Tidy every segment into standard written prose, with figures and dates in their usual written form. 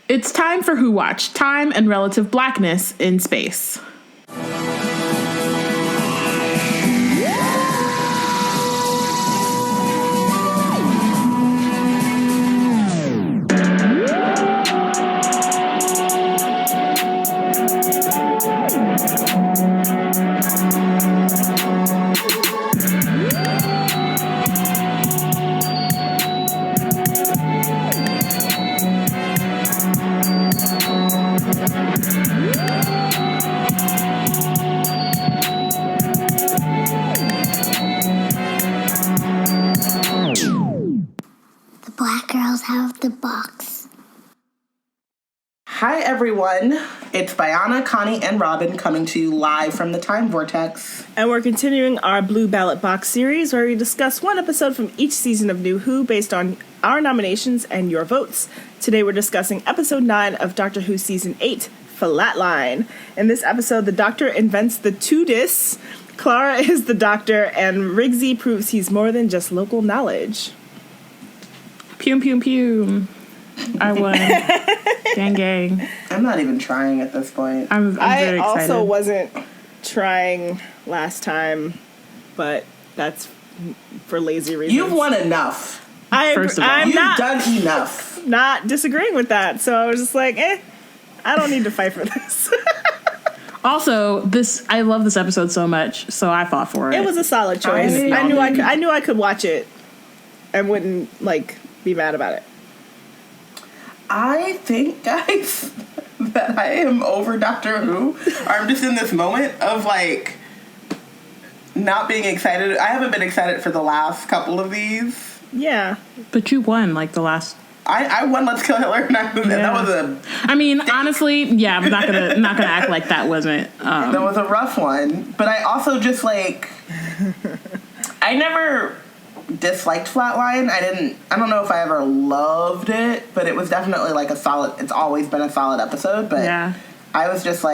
It's time for Who Watched, Time and Relative Blackness in Space. The black girls have the box. Hi, everyone. It's Bayana, Connie, and Robin coming to you live from the Time Vortex. And we're continuing our Blue Ballot Box series where we discuss one episode from each season of New Who based on our nominations and your votes. Today we're discussing episode 9 of Doctor Who Season 8, Flatline. In this episode, the Doctor invents the TWODIS, Clara is the Doctor, and Rigsy proves he's more than just local knowledge. Pew, pew, pew. I won. Gang, gang. I'm not even trying at this point. I'm very excited. I also wasn't trying last time, but that's for lazy reasons. You've won enough. First of all. I'm You've not done enough. not disagreeing with that. So I was just like, I don't need to fight for this. Also, I love this episode so much, so I fought for it. It was a solid choice. I knew I could watch it and wouldn't be mad about it. I think, guys, that I am over Doctor Who. Or I'm just in this moment of, not being excited. I haven't been excited for the last couple of these. Yeah. But you won, the last... I won Let's Kill Hitler, and that was a... I mean, honestly, yeah, I'm not gonna act like that wasn't... That was a rough one. But I also just, I never disliked Flatline. I don't know if I ever loved it, but it was definitely a solid, it's always been a solid episode, but yeah. I was just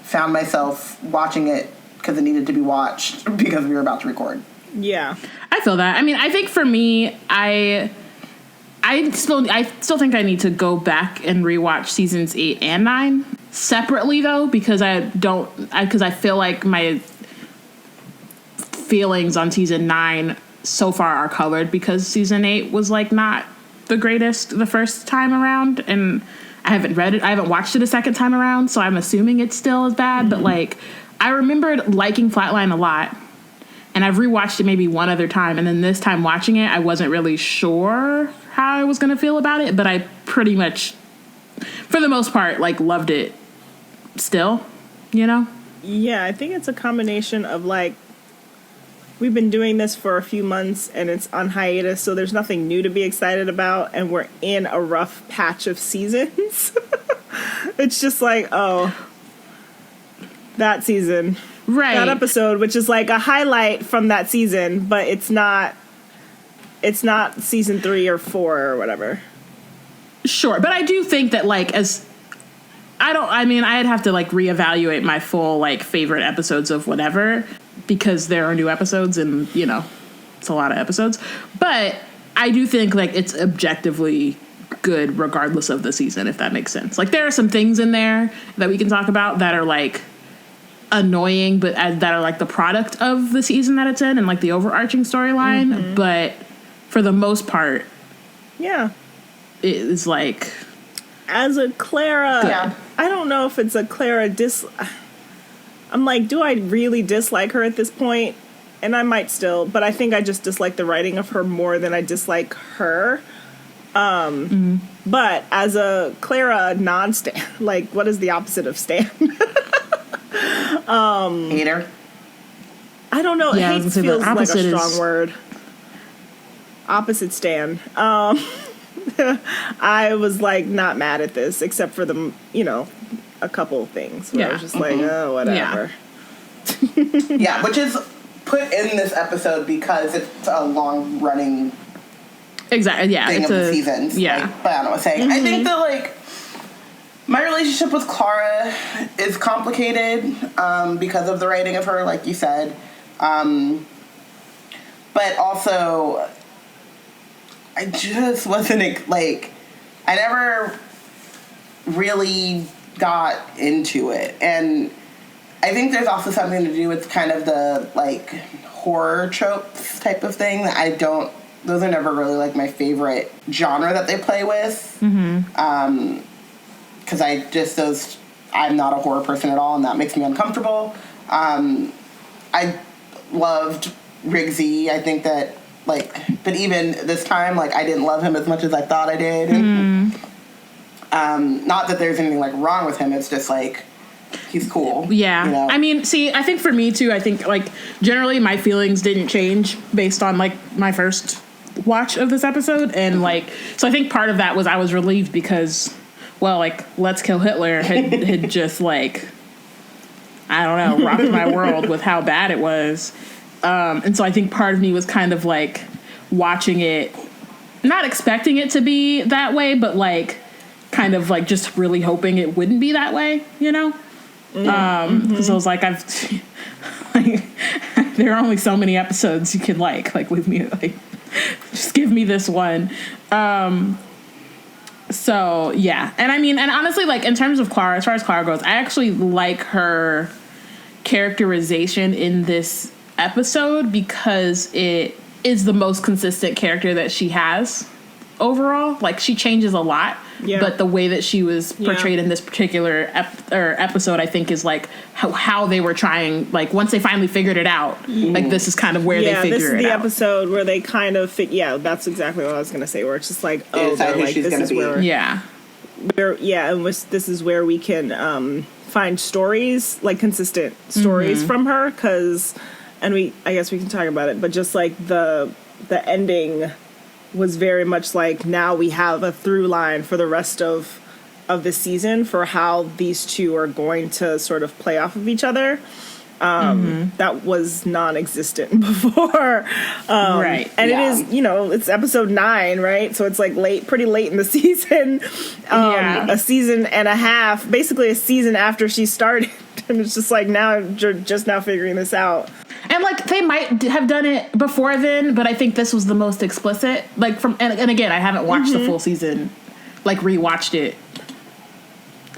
found myself watching it because it needed to be watched because we were about to record. Yeah. I feel that. I mean, I think for me, I still think I need to go back and rewatch seasons 8 and 9 separately though, because I feel like my feelings on season 9 so far are colored because season 8 was not the greatest the first time around, and I haven't read it. I haven't watched it a second time around, so I'm assuming it's still as bad. Mm-hmm. But I remembered liking Flatline a lot, and I've rewatched it maybe one other time, and then this time watching it, I wasn't really sure how I was going to feel about it, but I pretty much, for the most part, loved it still, Yeah, I think it's a combination of we've been doing this for a few months and it's on hiatus, so there's nothing new to be excited about, and we're in a rough patch of seasons. It's just that season. Right. That episode, which is a highlight from that season, but it's not season 3 or 4 or whatever. Sure, but I do think that I'd have to reevaluate my full favorite episodes of whatever, because there are new episodes and it's a lot of episodes. But I do think it's objectively good regardless of the season, if that makes sense. There are some things in there that we can talk about that are annoying, but that are the product of the season that it's in and the overarching storyline. Mm-hmm. But for the most part, yeah, it is as a Clara. Yeah. I don't know if it's a Clara I'm do I really dislike her at this point? And I might still, but I think I just dislike the writing of her more than I dislike her. Mm-hmm. But as a Clara non-stan, what is the opposite of stan? Hater. I don't know. Yeah, hate feels like a strong is... word. Opposite stan. I was not mad at this, except for the, a couple of things where I was just oh, whatever. Yeah. Yeah, which is put in this episode because it's a long running exactly thing of the seasons. Yeah. Bayana was saying. Mm-hmm. I think that my relationship with Clara is complicated because of the writing of her, like you said. But also, I just wasn't I never really got into it. And I think there's also something to do with kind of the, like, horror tropes type of thing that those are never really, like, my favorite genre that they play with. Mm-hmm. 'Cause I'm not a horror person at all, and that makes me uncomfortable. I loved Rigsy. I think that, like, but even this time, like, I didn't love him as much as I thought I did. Mm. Not that there's anything, like, wrong with him. It's just, like, he's cool. Yeah. You know? I mean, see, I think for me, too, I think, like, generally my feelings didn't change based on, like, my first watch of this episode. And, like, so I think part of that was I was relieved because, well, like, Let's Kill Hitler had just, like, I don't know, rocked my world with how bad it was. And so I think part of me was kind of, like, watching it, not expecting it to be that way, but, like, kind of, like, just really hoping it wouldn't be that way, you know? Because I was like, there are only so many episodes you can, like, leave me, like, just give me this one. So, yeah. And I mean, and honestly, like, in terms of Clara, as far as Clara goes, I actually like her characterization in this episode because it is the most consistent character that she has overall. Like, she changes a lot, but the way that she was portrayed in this particular episode, I think, is, like, how they were trying, like, once they finally figured it out, like, this is kind of where they figure it out. Yeah, this is the episode where they kind of that's exactly what I was going to say, where it's just like, oh, they're like, this is where... and this is where we can find stories, like, consistent stories from her, because, and I guess we can talk about it, but just, like, the ending was very much like, now we have a through line for the rest of the season for how these two are going to sort of play off of each other. That was non-existent before. Right. And it is, it's episode 9, right? So it's, like, pretty late in the season. A season and a half, basically a season after she started. And it's just like, now you're just now figuring this out. And, like, they might have done it before then, but I think this was the most explicit. Like, and again, I haven't watched the full season, like, rewatched it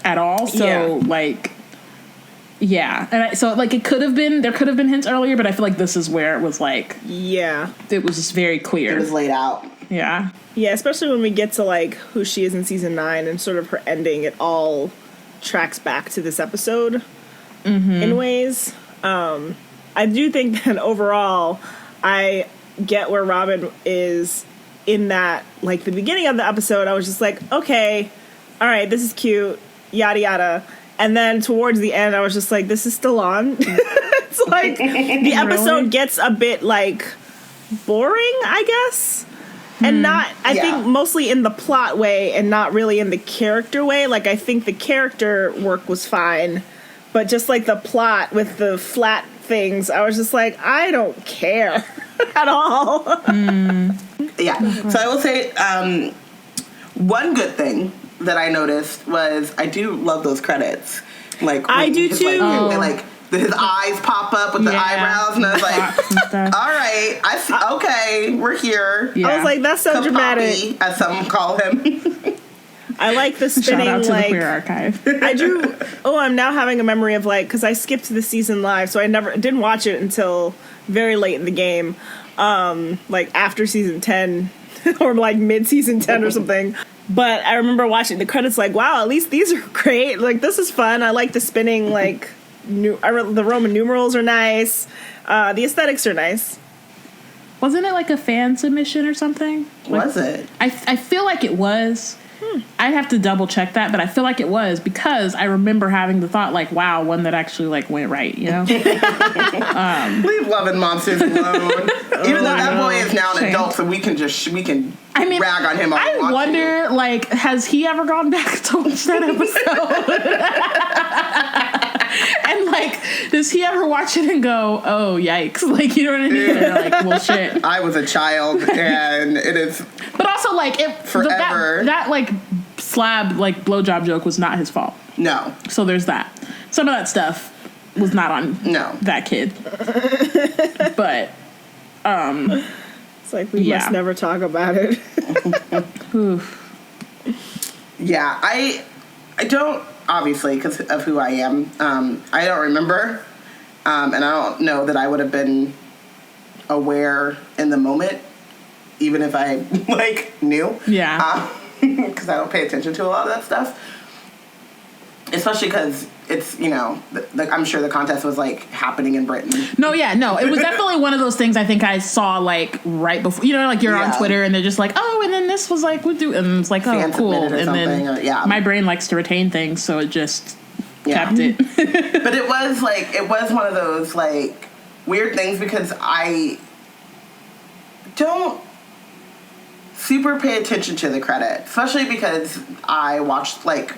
at all. So, like, and so, like, there could have been hints earlier, but I feel like this is where it was, like, it was just very clear. It was laid out. Yeah. Yeah, especially when we get to, like, who she is in season 9 and sort of her ending, it all tracks back to this episode in ways. I do think that overall, I get where Robin is in that, like, the beginning of the episode, I was just like, okay, all right, this is cute, yada yada. And then towards the end, I was just like, this is still on. It's like, the episode gets a bit, like, boring, I guess. And not, I think, mostly in the plot way and not really in the character way. Like, I think the character work was fine, but just, like, the plot with the flat things, I was just like, I don't care at all. Yeah. So I will say, one good thing that I noticed was I do love those credits. Like, I do too. Like his eyes pop up with the eyebrows, and I was like, all right, I see. Okay, we're here. I was like, that's so dramatic, Poppy, as some call him. I like the spinning, shout out to like, the Queer Archive. I'm now having a memory of, like, because I skipped the season live, so I didn't watch it until very late in the game, like, after season 10, or, like, mid-season 10 or something. But I remember watching the credits, like, wow, at least these are great. Like, this is fun. I like the spinning, like, the Roman numerals are nice. The aesthetics are nice. Wasn't it, like, a fan submission or something? Like, was it? I feel like it was. I'd have to double check that, but I feel like it was because I remember having the thought, like, wow, one that actually, like, went right, you know? Leave Loving Monsters alone. Even though that boy is now an adult, so we can rag on him. I wonder, like, has he ever gone back to watch that episode? And, like, does he ever watch it and go, oh, yikes? Like, you know what I mean? Or, like, well, shit. I was a child, and it is. But also, like, forever. That, like, slab, like, blowjob joke was not his fault. No. So there's that. Some of that stuff was not on that kid. But, it's like, we must never talk about it. Yeah, I don't, obviously, because of who I am, I don't remember, and I don't know that I would have been aware in the moment, even if I, like, knew. Yeah. Because I don't pay attention to a lot of that stuff. Especially because it's, you know, I'm sure the contest was, like, happening in Britain. No, it was definitely one of those things I think I saw, like, right before, you know, like, you're on Twitter and they're just like, oh, and then this was, like, and it's like, oh, cool. And then my brain likes to retain things, so it just kept it. But it was one of those, like, weird things because I don't super pay attention to the credit, especially because I watched, like,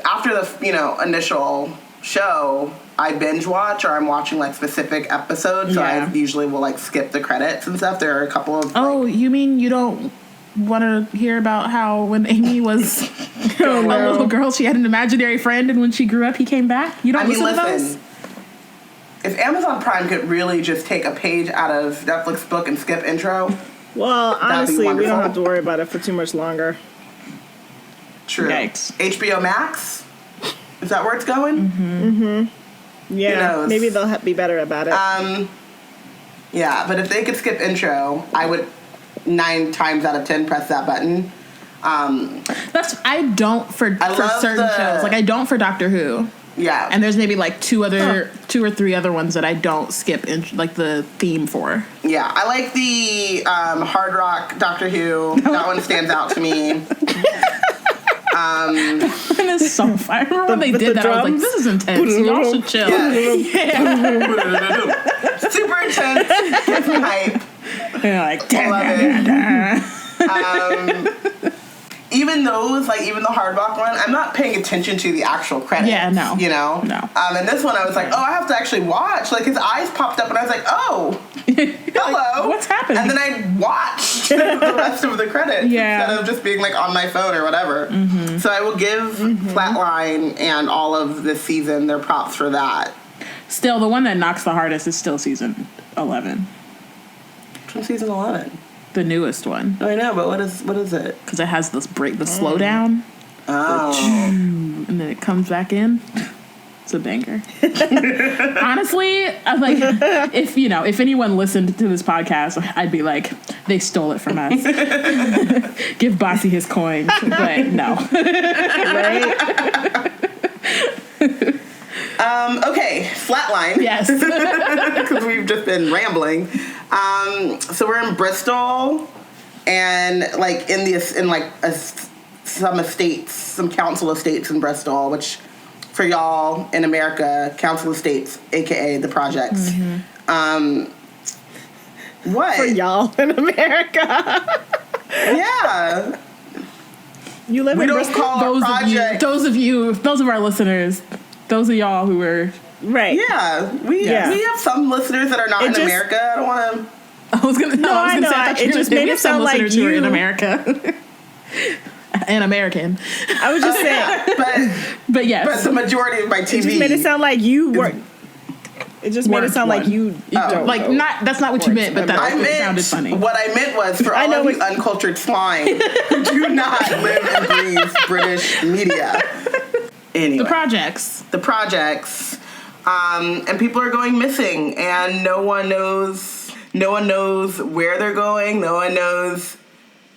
after the, you know, initial show, I binge watch or I'm watching, like, specific episodes, so I usually will, like, skip the credits and stuff. There are a couple of, oh, like, you mean you don't want to hear about how when Amy was a little girl, she had an imaginary friend, and when she grew up, he came back? You don't listen to those? If Amazon Prime could really just take a page out of Netflix book and skip intro, well, honestly, we don't have to worry about it for too much longer. True. Yikes. HBO Max? Is that where it's going? Yeah, maybe they'll be better about it. Yeah, but if they could skip intro, I would 9 times out of 10 press that button. I don't for certain shows. Like, I don't for Doctor Who. Yeah. And there's maybe, like, 2 or 3 other ones that I don't skip, like, the theme for. Yeah, I like the Hard Rock Doctor Who. That one stands out to me. That is so fun. I remember when they did that, I was like, this is intense. Y'all should chill. Super intense. Gets me hype. They're like, even those, like, even the Hard Rock one, I'm not paying attention to the actual credits. Yeah, no. You know? No. And this one I was like, oh, I have to actually watch. Like, his eyes popped up and I was like, oh, hello. Like, what's happening? And then I watched the rest of the credits instead of just being, like, on my phone or whatever. So I will give Flatline and all of this season their props for that. Still, the one that knocks the hardest is still season 11. From season 11? The newest one. I know, but what is it? Because it has this break, the slowdown. Oh. And then it comes back in. It's a banger. Honestly, I'm like, if anyone listened to this podcast, I'd be like, they stole it from us. Give Bossy his coins. But no. Right? Okay, Flatline. Yes. Because we've just been rambling. So we're in Bristol, and, like, some estates, some council estates in Bristol, which for y'all in America, council estates, aka the projects. What? For y'all in America. Yeah. You live in Bristol? Those of our listeners, those of y'all who were right. Yeah, we have some listeners that are not in America. I don't want to. I was gonna say it just made it sound like you were in America. An American. I was just saying, but yes, but the majority of my TV. It just made it sound like you were. It just made it sound like you don't like know. Not. That's not what you meant, but that sounded funny. What I meant was for all of you uncultured swine who do not live and breathe British media. Anyway, the projects, and people are going missing, and no one knows where they're going. No one knows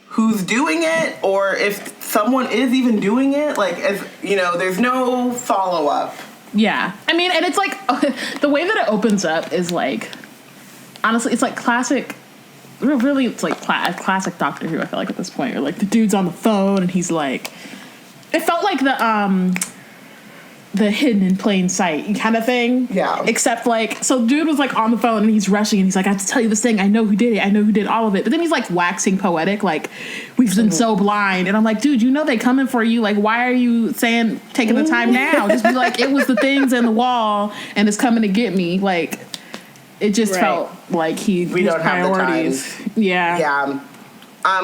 who's doing it, or if someone is even doing it. Like, as you know, there's no follow up. Yeah, I mean, and it's like the way that it opens up is like, honestly, it's like classic. Really, it's like classic Doctor Who. I feel like at this point, or like the dude's on the phone and he's like, it felt like the hidden in plain sight kind of thing. Yeah. Except like, so dude was like on the phone and he's rushing and he's like, I have to tell you this thing. I know who did it. I know who did all of it. But then he's like waxing poetic, like, we've been so blind. And I'm like, dude, you know they coming for you. Like, why are you taking the time now? Just be like, it was the things in the wall and it's coming to get me. Like, it just felt like we don't priorities. Have the time. Yeah. Yeah.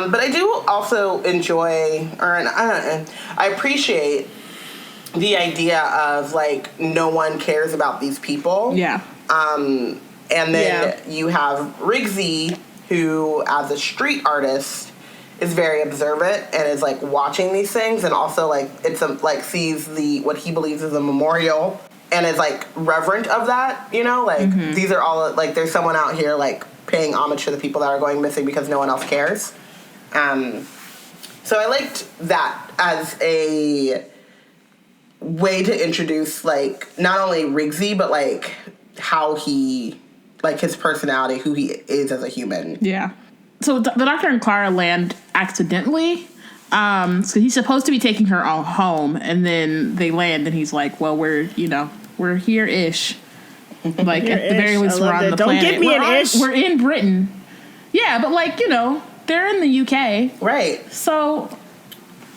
But I do also enjoy, I appreciate the idea of, like, no one cares about these people. Yeah. And then you have Rigsy, who, as a street artist, is very observant and is like watching these things, and also like sees what he believes is a memorial and is like reverent of that, like these are all like there's someone out here like paying homage to the people that are going missing because no one else cares. So I liked that as a way to introduce like not only Rigsy but like how he like his personality, who he is as a human. Yeah. So the Doctor and Clara land accidentally. So he's supposed to be taking her all home, and then they land, and he's like, "Well, we're here-ish. Like Here-ish. at the very least, we're on the Don't planet. give me an ish. We're in Britain. Yeah, but like they're in the UK, Right? So."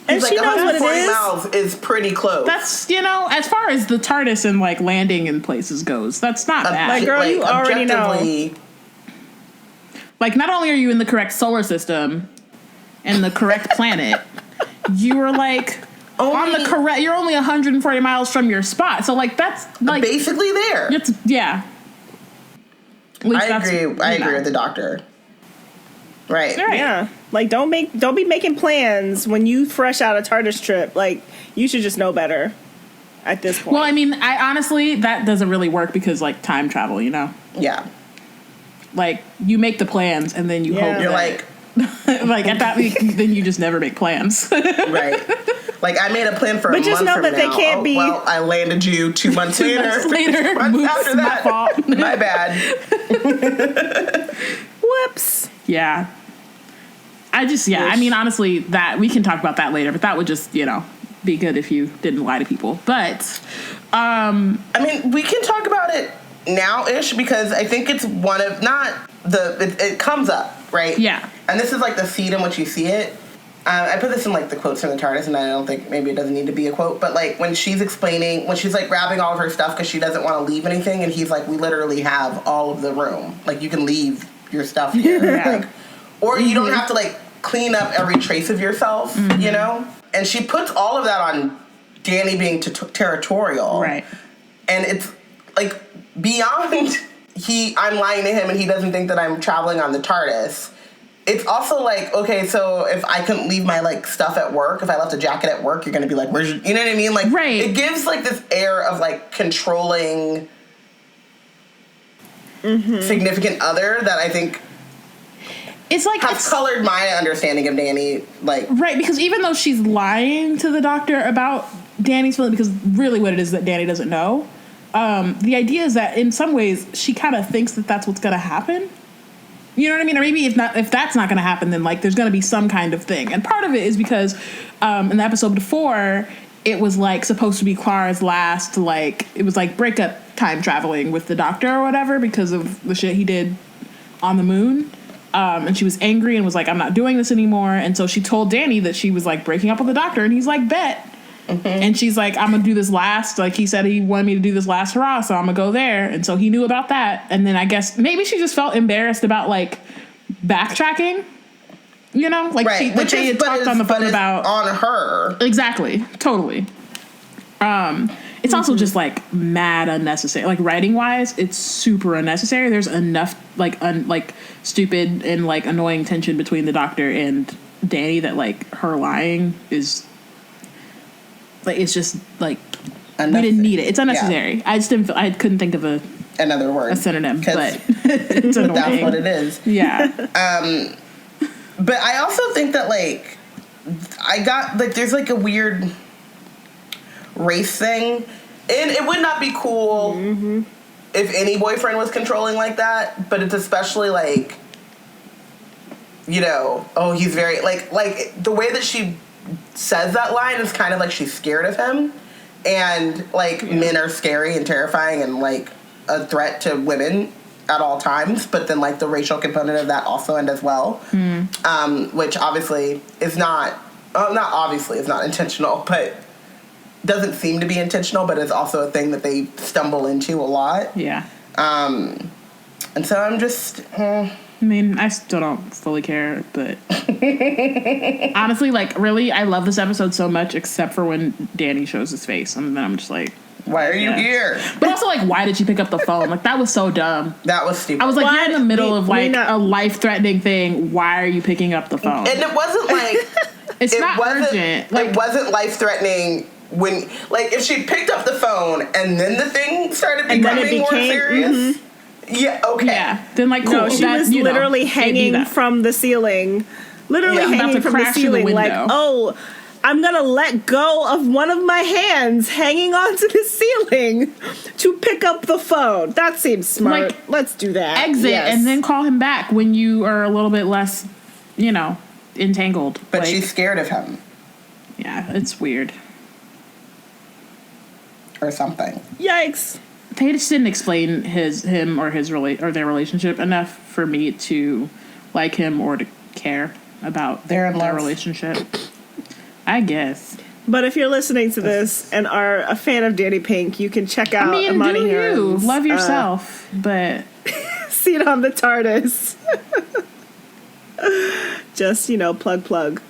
And she knows what it 140 is. miles is pretty close. That's, as far as the TARDIS and, like, landing in places goes, that's not bad. Like, girl, you already know. Like, not only are you in the correct solar system and the correct planet, you are, like, you're only 140 miles from your spot. So, like, that's, like... basically there. Yeah. I agree with the Doctor. Right. Yeah. Like, don't be making plans when you fresh out a TARDIS trip. Like, you should just know better at this point. Well, I mean, I honestly, that doesn't really work because, like, time travel, Yeah. Like, you make the plans and then you hope you're that, like, at that then you just never make plans. Right. Like, I made a plan for a month just know from that they now. can't be... Well, I landed you 2 months later. 2 months later. Oops, after that. my fault. My bad. Whoops. Yeah. I mean, honestly, that we can talk about that later, but that would just, be good if you didn't lie to people. But, I mean, we can talk about it now-ish because I think it's one of, it comes up, right? Yeah. And this is like the seed in which you see it. I put this in like the quotes from the TARDIS, and I don't think maybe it doesn't need to be a quote, but like when she's like grabbing all of her stuff because she doesn't want to leave anything, and he's like, we literally have all of the room. Like, you can leave your stuff here. Yeah. Like, or you don't have to like clean up every trace of yourself, And she puts all of that on Danny being territorial. right. And it's like beyond I'm lying to him and he doesn't think that I'm traveling on the TARDIS. It's also like, okay, so if I couldn't leave my like stuff at work, if I left a jacket at work, you're gonna be like, where's your, you know what I mean? Like, right. It gives like this air of like controlling significant other that I think it's like has colored my understanding of Danny. Like, right, because even though she's lying to the Doctor about Danny's feeling, because really what it is that Danny doesn't know, the idea is that in some ways she kind of thinks that that's what's going to happen. You know what I mean? Or maybe if that's not going to happen, then like there's going to be some kind of thing. And part of it is because in the episode before, it was like supposed to be Clara's last, like it was like breakup time traveling with the Doctor or whatever because of the shit he did on the moon. And she was angry and was like, I'm not doing this anymore. And so she told Danny that she was like breaking up with the Doctor, and he's like, bet. Mm-hmm. And she's like, I'm gonna do this last, like he said he wanted me to do this last hurrah, so I'm gonna go there. And so he knew about that. And then I guess maybe she just felt embarrassed about like backtracking, like right. they had talked on the phone about on her. Exactly. Totally. It's also just like mad unnecessary. Like writing wise, it's super unnecessary. There's enough like stupid and like annoying tension between the Doctor and Danny that like her lying is like it's just like we didn't need it. It's unnecessary. Yeah. I just didn't. I couldn't think of another word, a synonym, but it's annoying. That's what it is. Yeah. But I also think that like I got like there's like a weird race thing, and it would not be cool if any boyfriend was controlling like that, but it's especially like he's very like the way that she says that line is kind of like she's scared of him, and like men are scary and terrifying and like a threat to women at all times, but then like the racial component of that also and as well, which obviously is not intentional, but doesn't seem to be intentional, but is also a thing that they stumble into a lot. Yeah. And so I'm just... I mean, I still don't fully care, but... honestly, like, really, I love this episode so much, except for when Danny shows his face, and then I'm just like... Why are you here? But also, like, why did she pick up the phone? Like, that was so dumb. That was stupid. I was like, Why? you're in the middle of, like, not- a life-threatening thing. Why are you picking up the phone? And it wasn't like... It's not urgent. Like, it wasn't life-threatening when... Like, if she picked up the phone and then the thing started becoming more serious... Yeah, okay. yeah. Then, like, cool. No, she was literally hanging from the ceiling. Literally Yeah, about hanging to from the crash through the ceiling. Like, window. oh, I'm going to let go of one of my hands hanging onto the ceiling to pick up the phone. That seems smart. Like, Let's do that. exit Yes. and then call him back when you are a little bit less, entangled. But like, she's scared of him. Yeah, it's weird. Or something. Yikes. They just didn't explain their relationship enough for me to like him or to care about They're in their love. relationship. I guess. But if you're listening to this and are a fan of Danny Pink, you can check out Imani do you. Heron's, Love yourself, but... Seat on the TARDIS. Just, plug.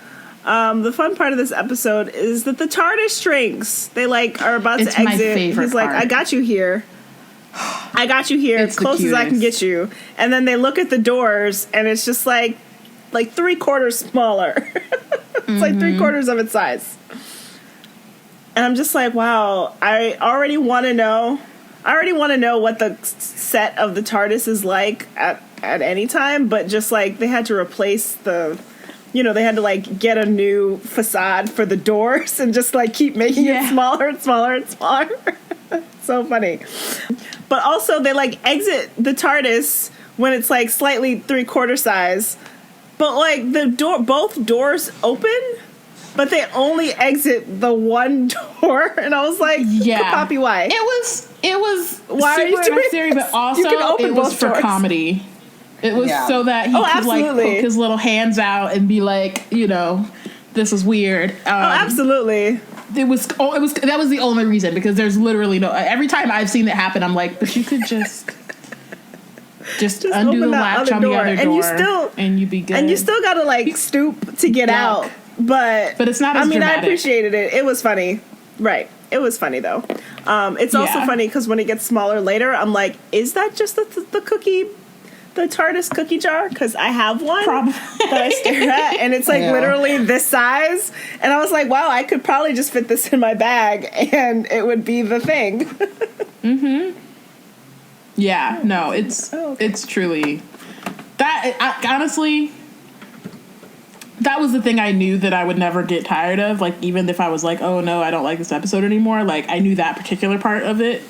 The fun part of this episode is that the TARDIS shrinks. They, are about It's to my exit. favorite He's like, part. I got you here. It's the Close as I can cutest. get you. And then they look at the doors, and it's just like 3/4 smaller. It's like 3/4 of its size. And I'm just like, wow, I already want to know what the set of the TARDIS is like at any time, but just they had to replace they had to get a new facade for the doors and just keep making it smaller and smaller and smaller. So funny. But also they exit the TARDIS when it's slightly 3/4 size, but both doors open, but they only exit the one door, and I was like, Kapapi, why? It was Why are you super doing necessary, this? but also You can open it was both for doors. comedy. It was so that he could absolutely. poke his little hands out and be like, this is weird. Absolutely. That was the only reason, because there's literally no. Every time I've seen it happen, I'm like, but you could just undo the open that latch other on the door, other door, and you'd be good. And you still gotta stoop to get out. But it's not as I dramatic. appreciated it. It was funny. Right. It was funny though. It's also funny because when it gets smaller later, I'm like, is that just the cookie, the TARDIS cookie jar? Because I have one that I stare at, and it's literally this size. And I was like, wow, I could probably just fit this in my bag, and it would be the thing. Mm-hmm. Yeah. No. It's truly that. Honestly. That was the thing I knew that I would never get tired of. Even if I was like, oh no, I don't like this episode anymore. I knew that particular part of it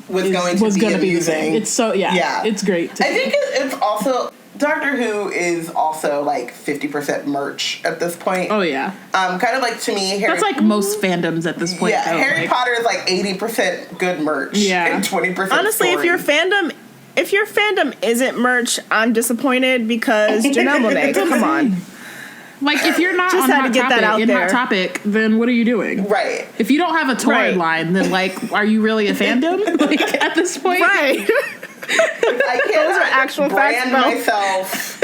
was going to be the same. It's so, it's great. I think it's also, Doctor Who is also 50% merch at this point. Oh yeah. Kind of to me, Harry. That's most fandoms at this point. Yeah, though. Harry Potter is 80% good merch. Yeah. And 20% Honestly, story. if your fandom isn't merch, I'm disappointed because Janelle Monáe, come on. If you're not Just on had Hot to get Topic, that out in there. Hot Topic, then what are you doing? Right. If you don't have a torrid line, then are you really a fandom? At this point, Right. I can't Those are actual brand facts, myself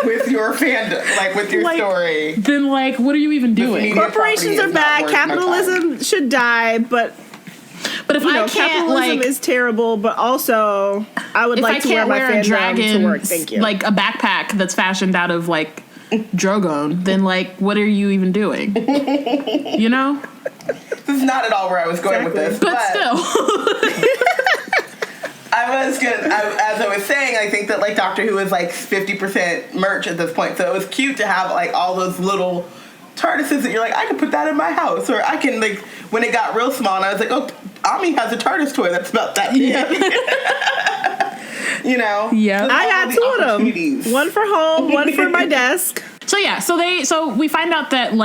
with your fandom, with your story. Then what are you even doing? media Corporations property are is not bad. worth my Capitalism should die, but if I can't capitalism is terrible. But also, I would if like I to wear can't my wear a fandom dragon to work. Thank you. a backpack that's fashioned out of Drogon, then what are you even doing? This is not at all where I was going with this, but still. As I was saying, I think that Doctor Who is 50% merch at this point, so it was cute to have all those little TARDISes that you're I could put that in my house, or I can when it got real small and I was like, oh, Ami has a TARDIS toy that's about that big. Yeah. I got two of them. One for home, one for my desk. So we find out that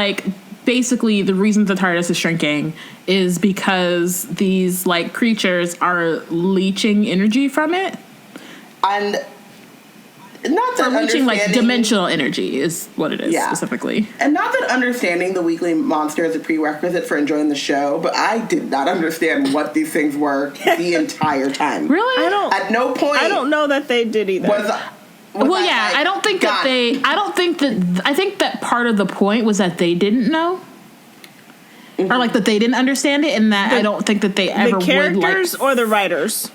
basically the reason the TARDIS is shrinking is because these creatures are leeching energy from it. And not that leeching understanding dimensional energy is what it is specifically. And not that understanding the weekly monster is a prerequisite for enjoying the show, but I did not understand what these things were the entire time. Really? At no point. I don't know that they did either. I don't think that I think that part of the point was that they didn't know. or like that they didn't understand it, and that I don't think that they ever the characters would, like, or the writers.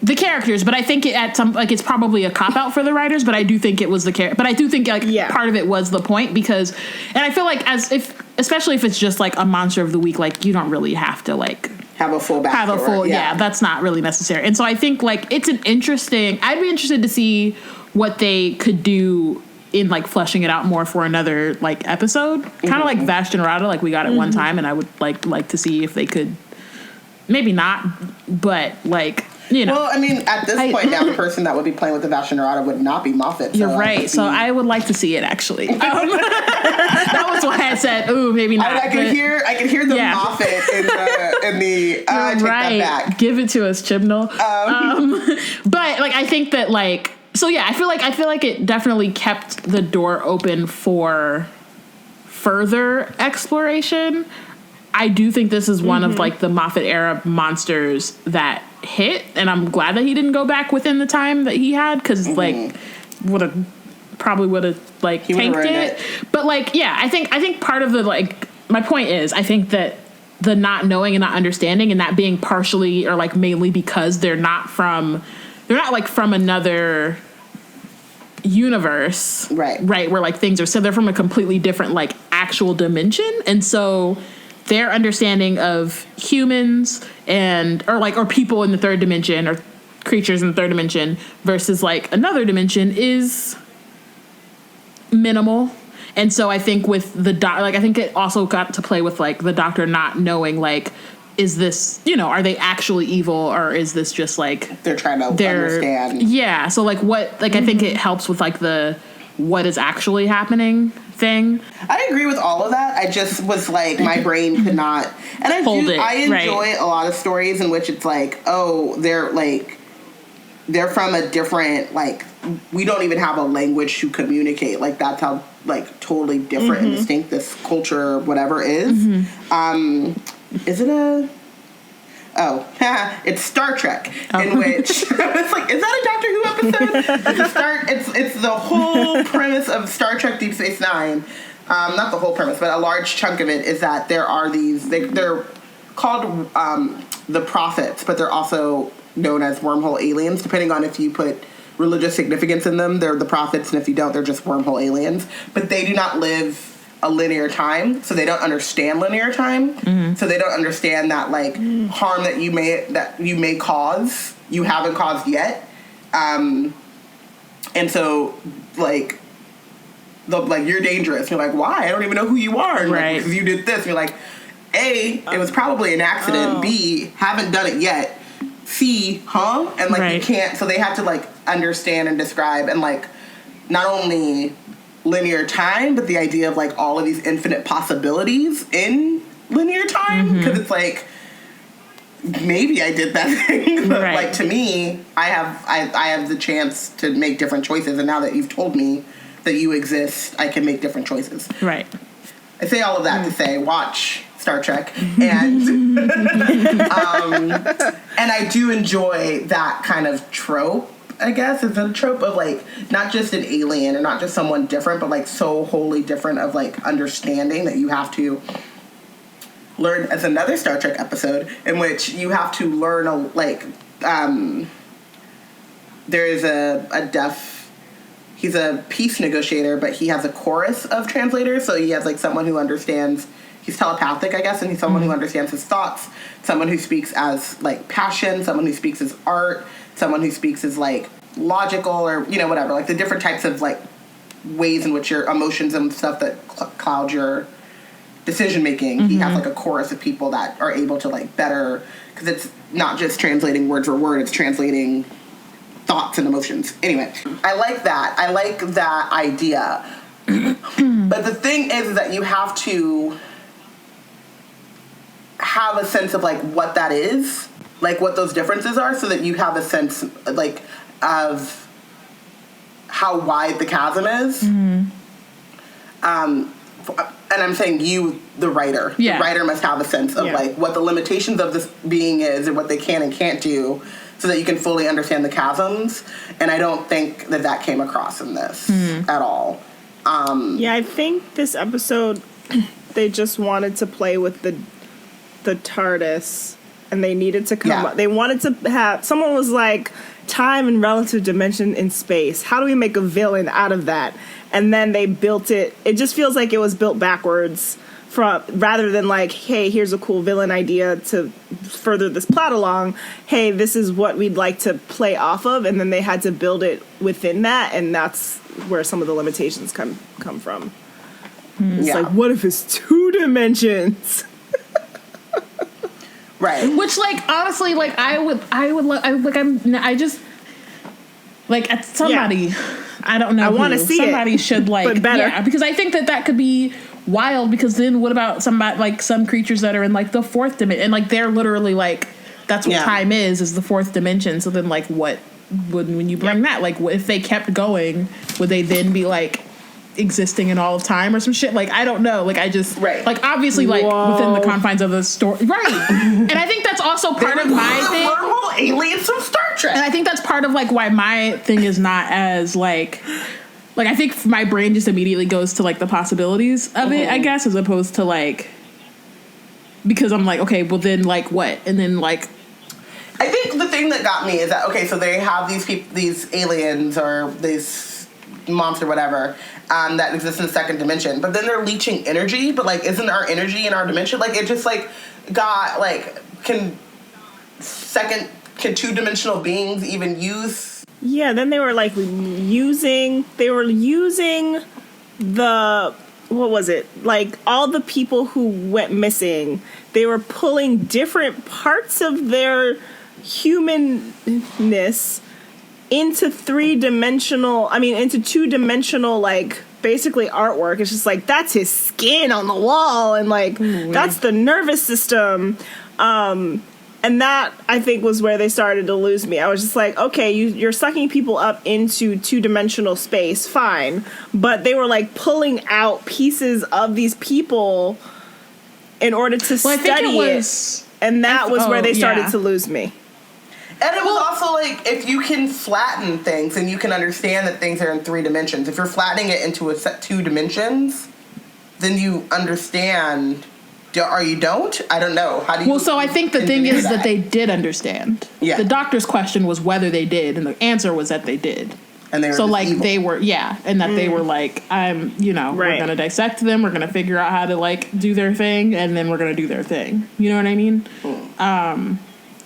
the characters, but I think it's probably a cop out for the writers, but I do think it was but I do think part of it was the point, because, and I feel like especially if it's just like a monster of the week, like you don't really have to like have a full backstory. Yeah, that's not really necessary. And so I think like I'd be interested to see what they could do in like fleshing it out more for another like episode, kind of like Vash Generata, like we got it one time, and I would like to see if they could, maybe not, but like, you know. Well, I mean, at this point now, the person that would be playing with the Vash Generata would not be Moffat. So you're right. So I would like to see it, actually. That was why I said, ooh, maybe not. I could hear the Moffat in the take that back. Give it to us, Chibnall. But like, I think that like, so yeah, I feel like it definitely kept the door open for further exploration. I do think this is one of like the Moffat era monsters that hit, and I'm glad that he didn't go back within the time that he had, because like would have like tanked it. But like, yeah, I think part of the, like, my point is, I think that the not knowing and not understanding, and that being partially or like mainly because they're not like from another universe, right, where like things are, so they're from a completely different like actual dimension, and so their understanding of humans or people in the third dimension, or creatures in the third dimension versus like another dimension, is minimal. And so I think with the I think it also got to play with like the Doctor not knowing, like, is this, are they actually evil, or is this just like they're trying to understand? Yeah. So like what, like I think it helps with like the what is actually happening thing. I agree with all of that. I just was like, my brain could not, and I enjoy a lot of stories in which it's like, oh, they're from a different, like, we don't even have a language to communicate. Like, that's how like totally different and distinct this culture, whatever is. Is it a? Oh, it's Star Trek, in which I was like, is that a Doctor Who episode? It's the whole premise of Star Trek Deep Space Nine. Not the whole premise, but a large chunk of it is that there are these, they're called the prophets, but they're also known as wormhole aliens, depending on if you put religious significance in them. They're the prophets, and if you don't, they're just wormhole aliens. But they do not live a linear time, so they don't understand linear time. So they don't understand that like harm that you may cause, you haven't caused yet. And so like you're dangerous. You're like, why? I don't even know who you are. And right. Because you did this. And you're like, A, it was probably an accident. B, haven't done it yet. C, and like you can't. So they have to like understand and describe, and like not only linear time, but the idea of like all of these infinite possibilities in linear time, because it's like, maybe I did that thing, but like to me, I have the chance to make different choices, and now that you've told me that you exist, I can make different choices. Right. I say all of that to say, watch Star Trek, and and I do enjoy that kind of trope. I guess it's a trope of like not just an alien or not just someone different, but like so wholly different of like understanding that you have to learn. As another Star Trek episode in which you have to learn there is a deaf, he's a peace negotiator, but he has a chorus of translators, so he has like someone who understands, he's telepathic, I guess, and he's someone who understands his thoughts, someone who speaks as like passion, someone who speaks as art, someone who speaks as like logical, or whatever, like the different types of like ways in which your emotions and stuff that cloud your decision making. He has like a chorus of people that are able to like better, because it's not just translating word for word, it's translating thoughts and emotions. Anyway, I like that idea. But the thing is that you have to have a sense of like what that is, like what those differences are, so that you have a sense like of how wide the chasm is. And I'm saying you, the writer. The writer must have a sense of like what the limitations of this being is and what they can and can't do, so that you can fully understand the chasms. And I don't think that came across in this at all. I think this episode, they just wanted to play with the TWODIS, and they needed to come Yeah. up. They wanted to have, someone was like, time and relative dimension in space. How do we make a villain out of that? And then they built it. It just feels like it was built backwards from, rather than like, hey, here's a cool villain idea to further this plot along. Hey, this is what we'd like to play off of. And then they had to build it within that. And that's where some of the limitations come from. It's like, what if it's 2 dimensions? Right. Which, like, honestly, like, I just, like, at somebody, I don't know. I want to see somebody it. should, like, but better. Yeah, because I think that could be wild, because then what about somebody, like, some creatures that are in, like, the 4th dimension, and, like, they're literally, like, that's what time is the 4th dimension, so then, like, what would, when you bring that, like, what if they kept going, would they then be, like, existing in all of time or some shit? Like, I don't know. Like, I just like, obviously, like, within the confines of the story, right? And I think that's also part of my thing. Wormhole aliens from Star Trek, and I think that's part of, like, why my thing is not as like I think my brain just immediately goes to, like, the possibilities of it, I guess, as opposed to, like, because I'm like, okay, well then, like, what? And then, like, I think the thing that got me is that, okay, so they have these people, these aliens or these monster, whatever, that exist in the 2nd dimension, but then they're leeching energy, but, like, isn't our energy in our dimension? Like, it just, like, got, like, can 2-dimensional beings even use? Yeah, then they were, like, using the, what was it? Like, all the people who went missing, they were pulling different parts of their humanness into 2-dimensional, like, basically artwork. It's just like, that's his skin on the wall, and, like, that's the nervous system. And that, I think, was where they started to lose me. I was just like, okay, you're sucking people up into 2-dimensional space, fine. But they were, like, pulling out pieces of these people in order to study it. And that was where they started to lose me. And it was also, like, if you can flatten things and you can understand that things are in 3 dimensions, if you're flattening it into a set 2 dimensions, then you understand, or you don't? I don't know. How do you... Well, so I think the thing is that they did understand. Yeah. The doctor's question was whether they did, and the answer was that they did. And they were so, like, evil. they were, and that they were like, we're going to dissect them, we're going to figure out how to, like, do their thing, and then we're going to do their thing. You know what I mean?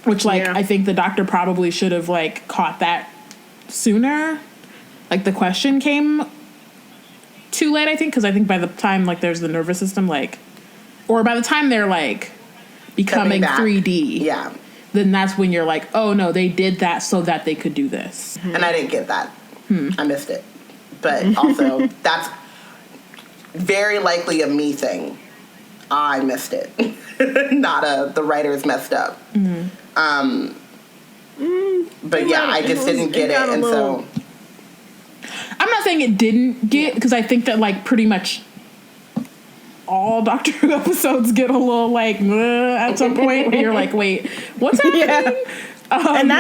Which, like, I think the doctor probably should have, like, caught that sooner. Like, the question came too late, I think, because I think by the time, like, there's the nervous system, like, or by the time they're, like, becoming 3D, then that's when you're like, oh, no, they did that so that they could do this. And I didn't get that. I missed it. But also, that's very likely a me thing. I missed it. Not the writers messed up. But yeah, I just didn't get it, and so I'm not saying it didn't get, because I think that, like, pretty much all Doctor Who episodes get a little, like, at some point where you're like, wait, what's happening? And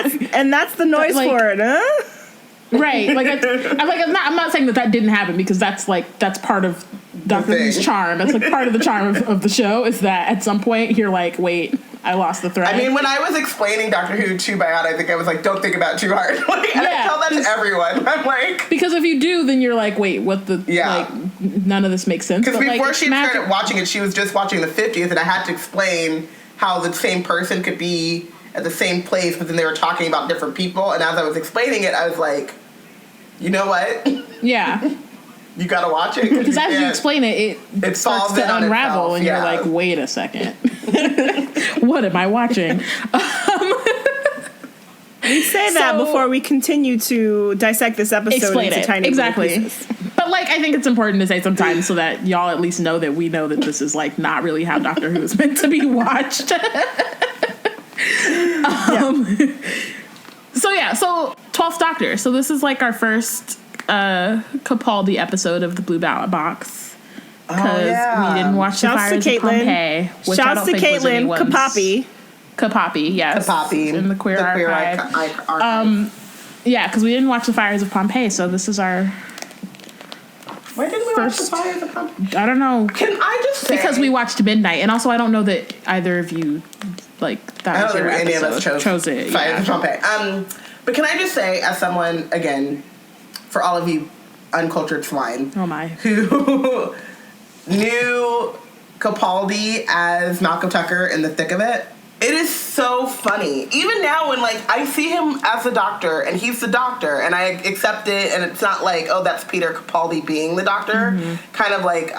that's the noise, like, for it, huh? Right. Like, I'm not saying that didn't happen, because that's part of Doctor Who's charm. That's, like, part of the charm of the show, is that at some point you're like, wait, I lost the thread. I mean, when I was explaining Doctor Who 2 by out, I think I was like, don't think about it too hard. Like, and I tell that to everyone. I'm like... Because if you do, then you're like, wait, what the... like, none of this makes sense. Because before she started watching it, she was just watching the 50th, and I had to explain how the same person could be at the same place, but then they were talking about different people, and as I was explaining it, I was like, you know what? Yeah. You gotta watch it. Because as you explain it starts to unravel, and you're like, wait a second. What am I watching? We say that before we continue to dissect this episode into tiny pieces. But, like, I think it's important to say sometimes so that y'all at least know that we know that this is, like, not really how Doctor Who is meant to be watched. So 12th Doctor. So this is, like, our first Capaldi episode of the Blue Ballot Box. Because we didn't watch the Fires of Pompeii. Shouts to Caitlin, Kapapi, yes. Kapapi. In the Queer Archive. Yeah, because we didn't watch the Fires of Pompeii, so this is our Why didn't we first. Fire the Pompeii? I don't know. Can I just say, Because we watched Midnight, and also I don't know that either of you like that. I was don't your think any of us episode. chose it. Fire Yeah. the Pompeii. But can I just say, as someone, again, for all of you uncultured swine, Oh my. who knew Capaldi as Malcolm Tucker in the thick of it, it is so funny. Even now when, like, I see him as the Doctor, and he's the Doctor, and I accept it, and it's not like, oh, that's Peter Capaldi being the Doctor. Kind of like,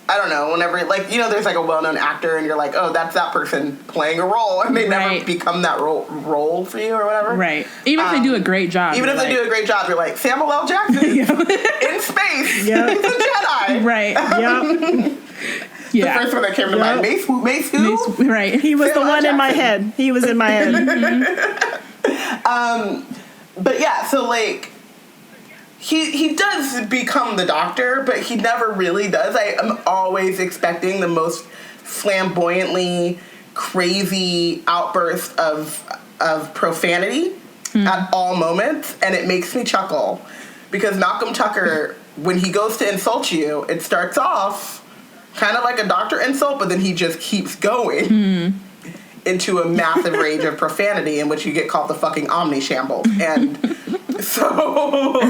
I don't know, whenever, like, you know, there's, like, a well-known actor, and you're like, oh, that's that person playing a role, and they never become that role for you or whatever. Right. Even if they do a great job. Even if they do a great job, you're like, Samuel L. Jackson in space. Yep. He's a Jedi. Right. Yep. The first one that came to mind, Mace who? Right. He was the Samuel L. one in my Jackson. head. He was in my head. But yeah, so, like, he does become the Doctor, but he never really does. I am always expecting the most flamboyantly crazy outburst of profanity at all moments, and it makes me chuckle. Because Malcolm Tucker, when he goes to insult you, it starts off kind of like a Doctor insult, but then he just keeps going into a massive rage of profanity in which you get called the fucking Omni Shambles. And so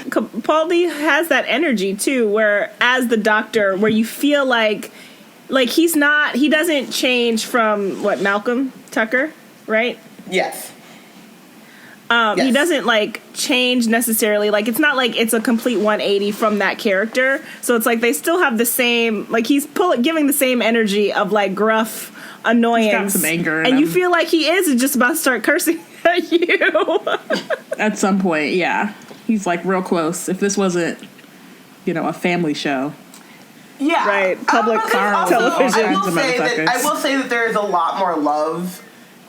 Capaldi has that energy too, where as the Doctor, where you feel like he doesn't change from Malcolm Tucker, right? yes. He doesn't like change necessarily. Like it's not like it's a complete 180 from that character. So it's like they still have the same. Like he's giving the same energy of like gruff annoyance. He's got some anger in and you him. feel like he is just about to start cursing at you. At some point, yeah. He's like real close. If this wasn't, a family show. Yeah. Right. Public television. I will say that there is a lot more love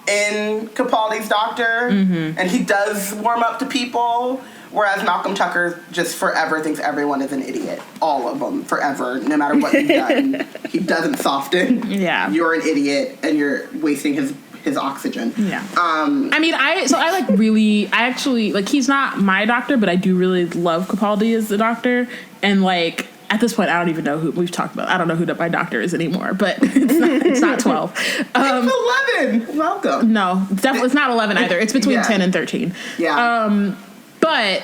in Capaldi's Doctor, and he does warm up to people, whereas Malcolm Tucker just forever thinks everyone is an idiot. All of them, forever, no matter what you've done. He doesn't soften. Yeah. You're an idiot, and you're wasting his oxygen. Yeah. He's not my Doctor, but I do really love Capaldi as the Doctor, and like, at this point, I don't even know who we've talked about. I don't know who my Doctor is anymore, but it's not 12. It's 11. Welcome. No, definitely it's not 11 either. It's between 10 and 13. Yeah. But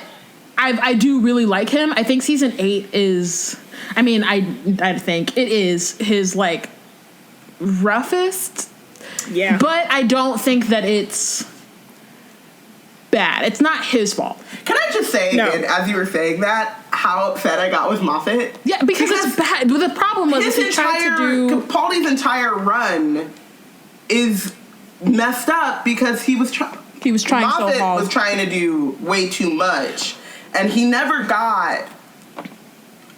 I do really like him. I think season 8 is, I think it is his like roughest. Yeah. But I don't think that it's bad. It's not his fault. Can I just say, as you were saying that, how upset I got with Moffat? Yeah, because it's bad. But the problem was Capaldi's entire run is messed up because he was trying so hard. was trying to do way too much, and he never got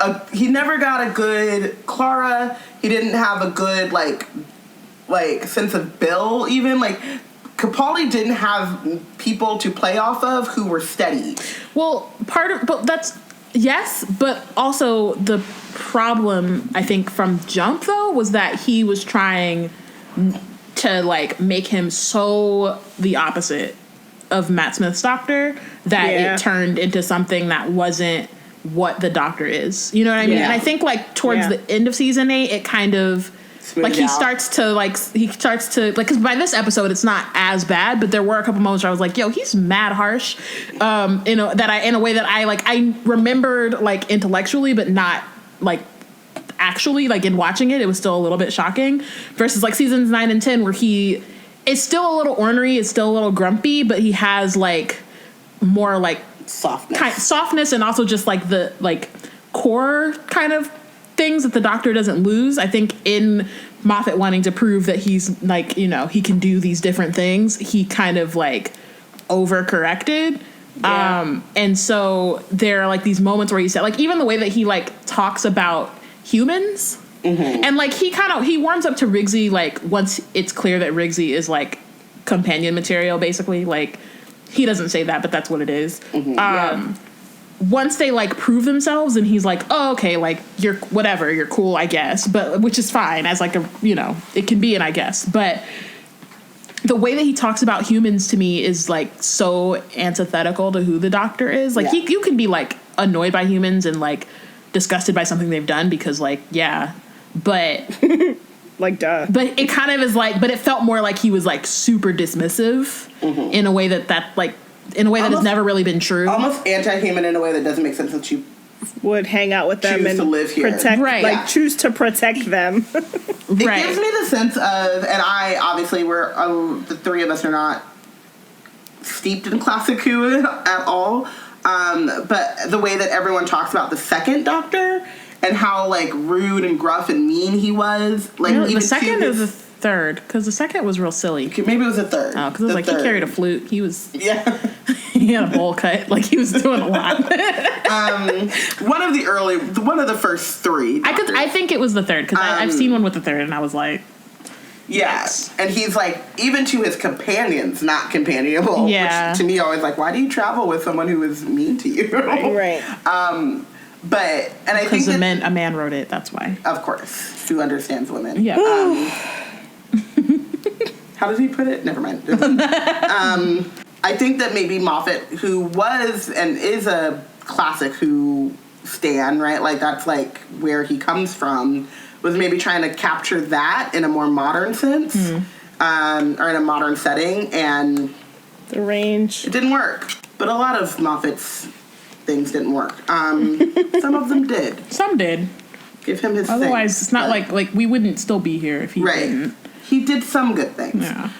a good Clara. He didn't have a good like sense of Bill. Even like Capaldi didn't have people to play off of who were steady. Well, but also the problem, I think, from jump, though, was that he was trying to, like, make him so the opposite of Matt Smith's Doctor that it turned into something that wasn't what the Doctor is. You know what I mean? Yeah. And I think, like, towards the end of season 8, it kind of... Like he starts to because by this episode it's not as bad, but there were a couple moments where I was like, yo, he's mad harsh, in a way that I remembered like intellectually, but not like actually, like in watching it was still a little bit shocking versus like seasons 9 and 10 where he is still a little ornery, is still a little grumpy, but he has like more like softness and also just like the like core kind of things that the Doctor doesn't lose. I think in Moffat wanting to prove that he's like, he can do these different things, he kind of like overcorrected. And so there are like these moments where he said, like, even the way that he like talks about humans, and like he warms up to Rigsy like once it's clear that Rigsy is like companion material, basically. Like he doesn't say that, but that's what it is. Once they like prove themselves and he's like, oh, okay, like you're cool, I guess, but which is fine as like it can be an I guess, but the way that he talks about humans to me is like so antithetical to who the Doctor is. Like you can be like annoyed by humans and like disgusted by something they've done because, like, yeah, but like, duh. But it kind of is like, but it felt more like he was like super dismissive in a way that has never really been true. Almost anti-human in a way that doesn't make sense that you would hang out with them and to live here. protect, right? Like choose to protect them. It gives me the sense of, and I obviously the three of us are not steeped in classic Who at all, but the way that everyone talks about the second Doctor and how like rude and gruff and mean he was, like the second or the third, because the second was real silly. Maybe it was the third. Oh, because it was like third. He carried a flute. He was he had a bowl cut. Like he was doing a lot. One of the first three. Doctors. I think it was the third because I've seen one with the third, and I was like, yes. And he's like, even to his companions, not companionable. Yeah. Which to me always like, why do you travel with someone who is mean to you? Right. But and I think because a man wrote it. That's why. Of course, who understands women? Yeah. How did he put it? Never mind. I think that maybe Moffat, who was and is a classic Who stan, right? Like that's like where he comes from, was maybe trying to capture that in a more modern sense, or in a modern setting, and the range. It didn't work. But a lot of Moffat's things didn't work. Some of them did. Some did. Give him his Otherwise, things, it's not like we wouldn't still be here if he didn't. He did some good things. Yeah.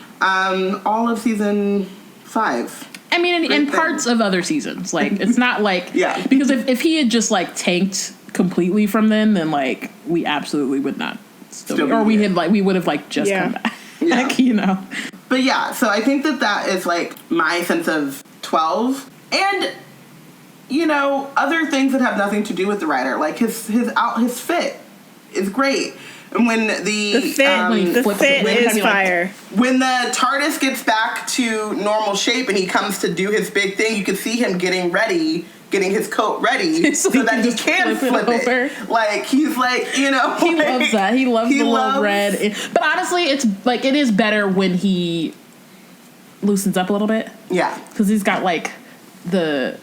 All of season 5. I mean, in parts of other seasons. Like, it's not like... Yeah. Because if he had just, like, tanked completely from then, like, we absolutely would not still be... Or we would have, like, just come back. Yeah. Like, you know. But, yeah, so I think that is, like, my sense of 12. And, you know, other things that have nothing to do with the writer. Like, his fit is great. And when the fit is fire. When the TARDIS gets back to normal shape and he comes to do his big thing, you can see him getting his coat ready so that he can flip it. Like he's like, you know, he loves that. He loves the little red. But honestly, it's like it is better when he loosens up a little bit. Yeah, because he's got like the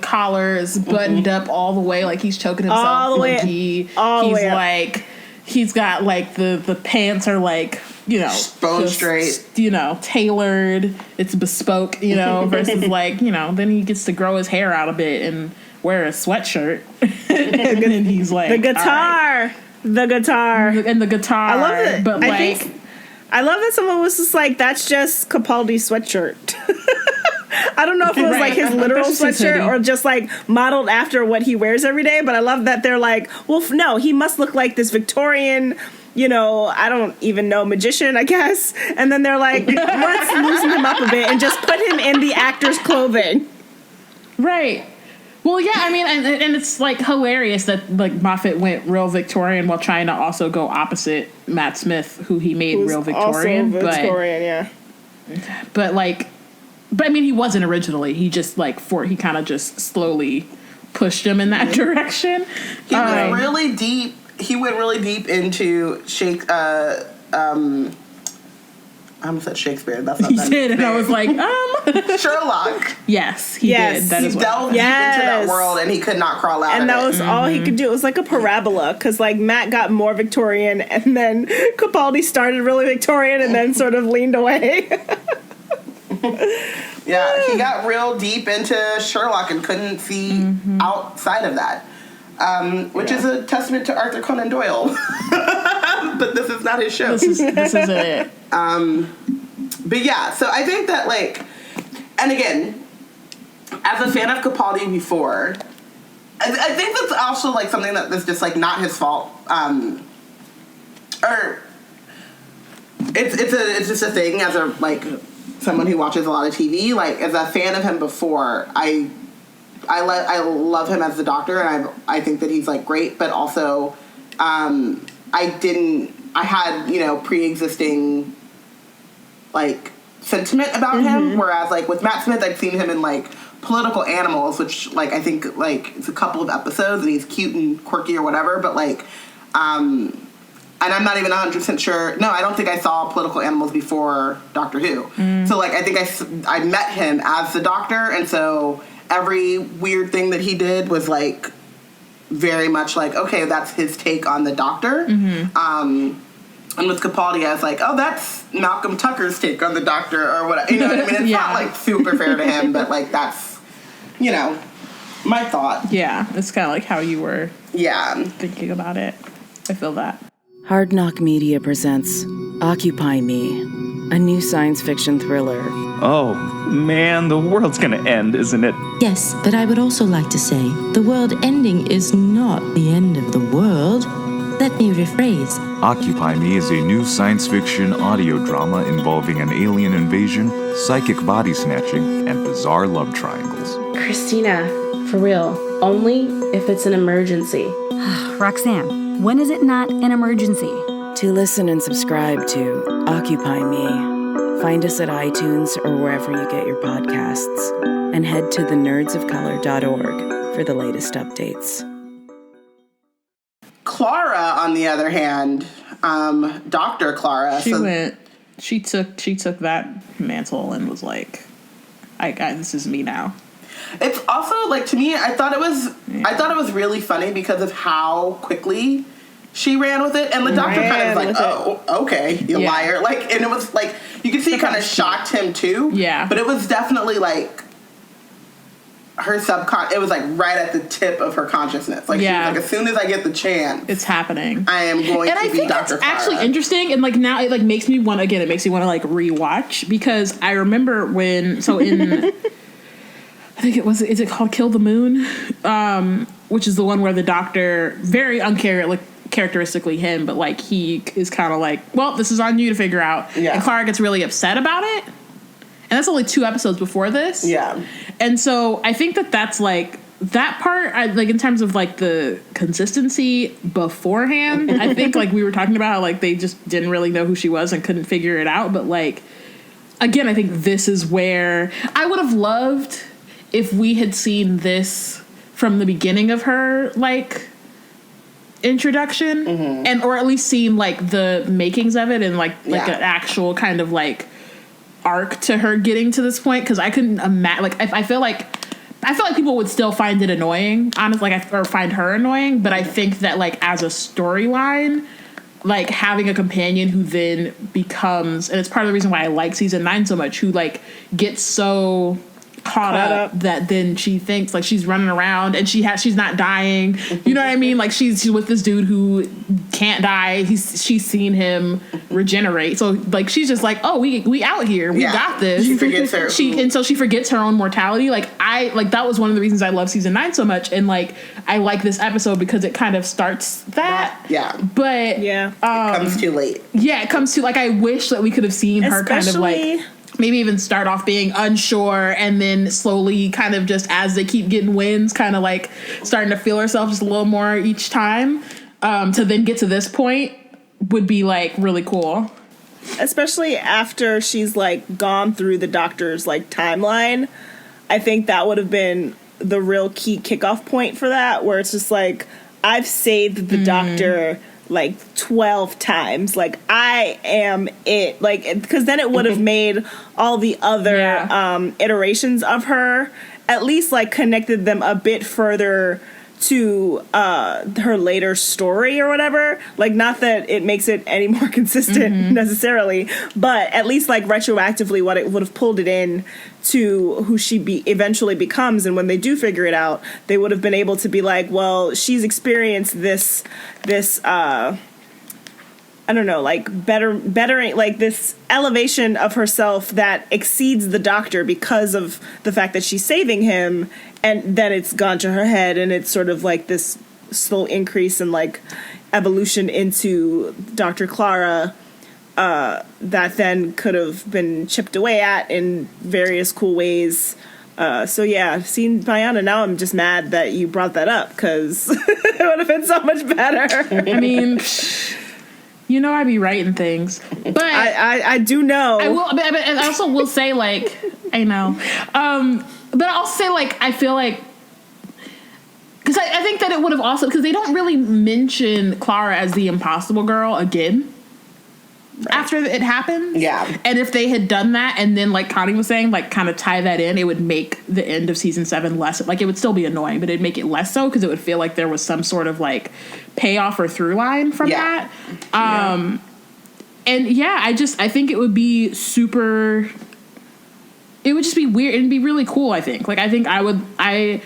collar is buttoned up all the way, like he's choking himself. All the way. He's like. He's got, like, the pants are, like, you know... Bone straight. You know, tailored. It's bespoke, you know, versus, like, you know, then he gets to grow his hair out a bit and wear a sweatshirt. And then he's like... The guitar! Right. The guitar. And the guitar. I love it. But, I love that someone was just like, that's just Capaldi's sweatshirt. I don't know if it was like his literal sweatshirt or just like modeled after what he wears every day, but I love that they're like, well, no, he must look like this Victorian, you know, I don't even know, magician, I guess. And then they're like, let's loosen him up a bit and just put him in the actor's clothing. Right. Well, yeah, I mean, and it's like hilarious that like Moffat went real Victorian while trying to also go opposite Matt Smith, who he made real Victorian. Also Victorian, yeah. But I mean, he wasn't originally. He just he kind of just slowly pushed him in that direction. He went really deep. He went really deep into I almost said Shakespeare. That's not. He did, and I was like, Sherlock. Yes, he did. That is delved deep into that world, and he could not crawl out. And that was all he could do. It was like a parabola, because like Matt got more Victorian, and then Capaldi started really Victorian, and then sort of leaned away. Yeah, he got real deep into Sherlock and couldn't see outside of that, which is a testament to Arthur Conan Doyle. But this is not his show. This isn't it. But yeah, so I think that like, and again, as a fan of Capaldi before, I think that's also like something that's just like not his fault, or it's just a thing as a like someone who watches a lot of TV. Like as a fan of him before, I love him as the Doctor, and I think that he's like great, but also I had, you know, pre-existing like sentiment about him, whereas like with Matt Smith, I'd seen him in like Political Animals, which like I think like it's a couple of episodes and he's cute and quirky or whatever, but like and I'm not even 100% sure. No, I don't think I saw Political Animals before Doctor Who. So like I think I met him as the Doctor, and so every weird thing that he did was like very much like, okay, that's his take on the Doctor. And with Capaldi, I was like, oh, that's Malcolm Tucker's take on the Doctor, or whatever. You know what I mean? It's not, like, super fair to him, but, like, that's, you know, my thought. Yeah, it's kind of like how you were thinking about it. I feel that. Hard Knock Media presents Occupy Me, a new science fiction thriller. Oh, man, the world's gonna end, isn't it? Yes, but I would also like to say the world ending is not the end of the world. Let me rephrase. Occupy Me is a new science fiction audio drama involving an alien invasion, psychic body snatching, and bizarre love triangles. Christina, for real, only if it's an emergency. Roxanne, when is it not an emergency? To listen and subscribe to Occupy Me, find us at iTunes or wherever you get your podcasts, and head to thenerdsofcolor.org for the latest updates. Clara, on the other hand, Dr. Clara. She took that mantle and was like, this is me now. It's also, like, to me, I thought it was really funny because of how quickly she ran with it, and the Doctor kind of was like, oh, okay, you liar. Like, and it was like, you could see it kind of shocked him too. Yeah. But it was definitely like her it was like right at the tip of her consciousness. Like, she was like, as soon as I get the chance, it's happening. I am going to be Dr. Clara. It's actually interesting, and like now it like makes me want to like rewatch, because I remember when in I think is it called Kill the Moon, which is the one where the Doctor, very uncharacteristically him, but like he is kind of like, well, this is on you to figure out. Yeah. And Clara gets really upset about it. And that's only 2 episodes before this. Yeah. And so I think that's like that part, like in terms of like the consistency beforehand, I think like we were talking about how like they just didn't really know who she was and couldn't figure it out. But like, again, I think this is where I would have loved if we had seen this from the beginning of her like introduction, and or at least seen like the makings of it and like an actual kind of like arc to her getting to this point, because I couldn't imagine, like, I feel like people would still find it annoying, honestly, like, or find her annoying, but I think that like as a storyline, like having a companion who then becomes, and it's part of the reason why I like season 9 so much, who like gets so caught up that then she thinks like she's running around and she's not dying, you know what I mean, like she's with this dude who can't die, she's seen him regenerate, so like she's just like, oh, we out here, we got this. She forgets so she forgets her own mortality. Like that was one of the reasons I love season 9 so much, and like I like this episode because it kind of starts that. But it comes too late. It comes to, like, I wish that we could have seen her kind of like maybe even start off being unsure and then slowly kind of just as they keep getting wins, kind of like starting to feel herself just a little more each time, to then get to this point would be like really cool. Especially after she's like gone through the Doctor's like timeline. I think that would have been the real key kickoff point for that, where it's just like, I've saved the Doctor like 12 times, like I am it, like, because then it would have made all the other iterations of her, at least like connected them a bit further to her later story or whatever. Like, not that it makes it any more consistent necessarily, but at least like retroactively what it would have pulled it in to who she eventually becomes. And when they do figure it out, they would have been able to be like, well, she's experienced this I don't know, like bettering, like this elevation of herself that exceeds the Doctor because of the fact that she's saving him, and then it's gone to her head, and it's sort of like this slow increase in like evolution into Dr. Clara, that then could have been chipped away at in various cool ways. So yeah, seeing Bayana, now I'm just mad that you brought that up, because it would have been so much better. I mean, you know, I be writing things, but I do know. I will, but I also will say, like, I know, but I'll say, like, I feel like, because I think that it would have also, because they don't really mention Clara as the impossible girl again. after it happens. Yeah. And if they had done that and then, like Connie was saying, like kind of tie that in, it would make the end of season 7 less, like it would still be annoying, but it'd make it less so because it would feel like there was some sort of like payoff or through line from that. And I think it would be super, it would just be weird. It'd be really cool, I think. Like, I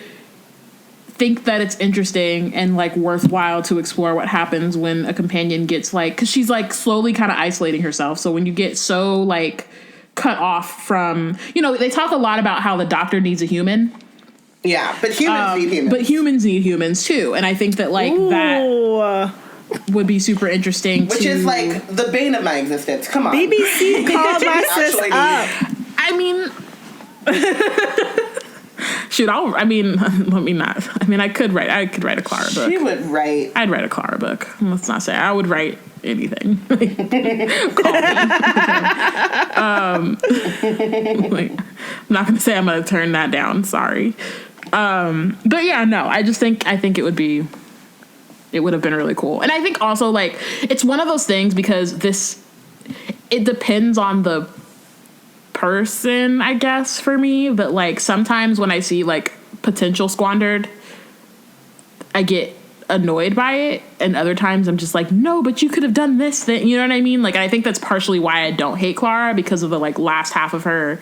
think that it's interesting and like worthwhile to explore what happens when a companion gets like, because she's like slowly kind of isolating herself. So when you get so like cut off from, they talk a lot about how the doctor needs a human. Yeah, but humans need humans. But humans need humans too. And I think that like that would be super interesting. Which is like the bane of my existence. Come on. BBC called my sis up. I mean... Shoot, let me not. I mean, I could write a Clara book. She would write. I'd write a Clara book. Let's not say I would write anything. Call me. I'm not going to say I'm going to turn that down. Sorry. But yeah, no. I think it would have been really cool. And I think also like it's one of those things because it depends on the person, I guess, for me, but like sometimes when I see like potential squandered, I get annoyed by it, and other times I'm just like, no, but you could have done this thing, you know what I mean? Like I think that's partially why I don't hate Clara, because of the like last half of her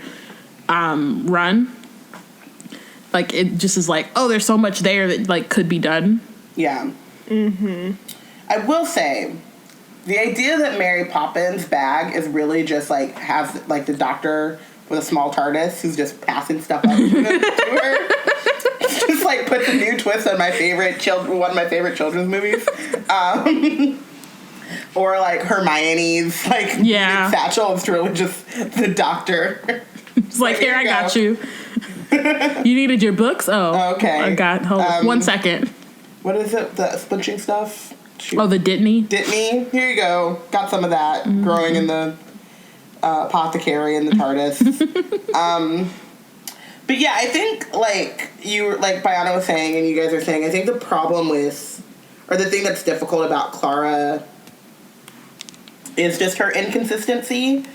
run. Like it just is like, oh, there's so much there that like could be done. Yeah. I will say the idea that Mary Poppins' bag is really just like has like the doctor with a small TARDIS who's just passing stuff up to her. Just like puts a new twist on one of my favorite children's movies. Or like Hermione's like satchel. It's really just the doctor. It's like, here I got you. You needed your books? Oh, okay. I got. Hold on 1 second. What is it? The splinching stuff. Oh, the Ditney? Ditney. Here you go. Got some of that growing in the apothecary in the TARDIS. But yeah, I think like Bayana was saying and you guys are saying, I think the problem with, or the thing that's difficult about Clara is just her inconsistency.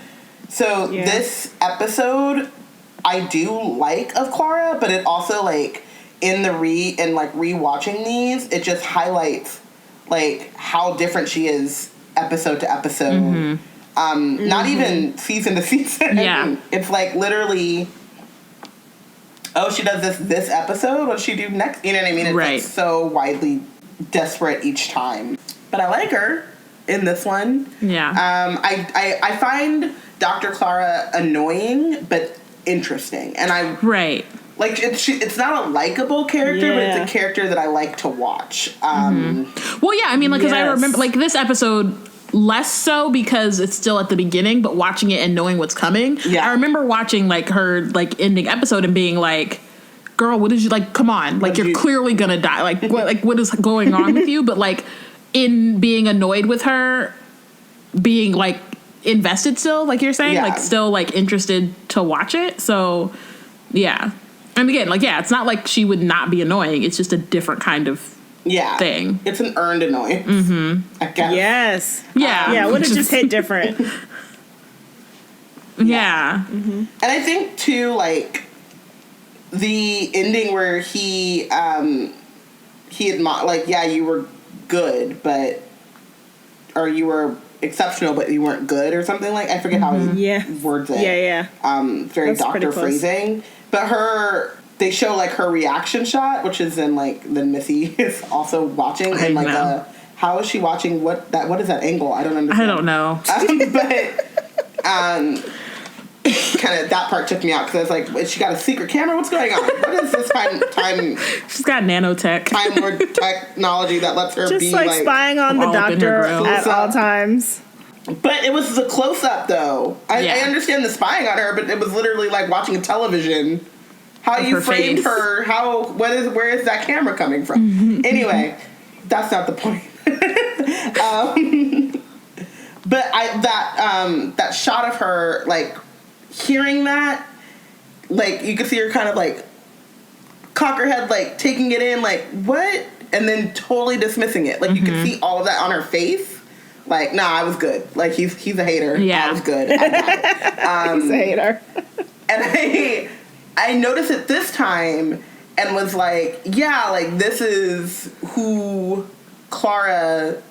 So this episode I do like of Clara, but it also like rewatching these, it just highlights like how different she is episode to episode. Not even season to season. Yeah. It's like literally, oh, she does this episode, what'll she do next? You know what I mean? It's like so widely disparate each time. But I like her in this one. Yeah. I find Dr. Clara annoying but interesting. And like it's not a likable character, but it's a character that I like to watch. Well, yeah, I mean, like, because I remember, like, this episode less so because it's still at the beginning, but watching it and knowing what's coming. Yeah. I remember watching, like, her, like, ending episode and being like, girl, what did you, like, come on. Like, you're clearly gonna die. Like, what is going on with you? But, like, in being annoyed with her, being, like, invested still, like you're saying, like, still, like, interested to watch it. So, yeah. And again, like, yeah, it's not like she would not be annoying. It's just a different kind of thing. It's an earned annoyance. I guess. Yes. Yeah. Yeah, would have just hit different. Yeah. And I think, too, like, the ending where he like, yeah, you were good, but, or you were exceptional, but you weren't good, or something like, I forget how he words it. Very That's doctor phrasing. But they show like her reaction shot, which is then Missy is also watching, and like how is she watching? What is that angle? I don't understand. I don't know. But kind of that part took me out because I was like, she got a secret camera? What's going on? What is this time? She's got nanotech, Time Lord technology that lets her just be like spying on the doctor at all times. But it was the close-up, though. I understand the spying on her, but it was literally like watching television. How you framed her, where is that camera coming from? Anyway, that's not the point. But that shot of her, like, hearing that, like, you could see her kind of, like, cock her head, like, taking it in, like, what? And then totally dismissing it. Like, you could see all of that on her face. Like, nah, I was good. Like, he's a hater. Yeah. I was good. I got it. He's a hater. And I noticed it this time and was like, yeah, like, this is who Clara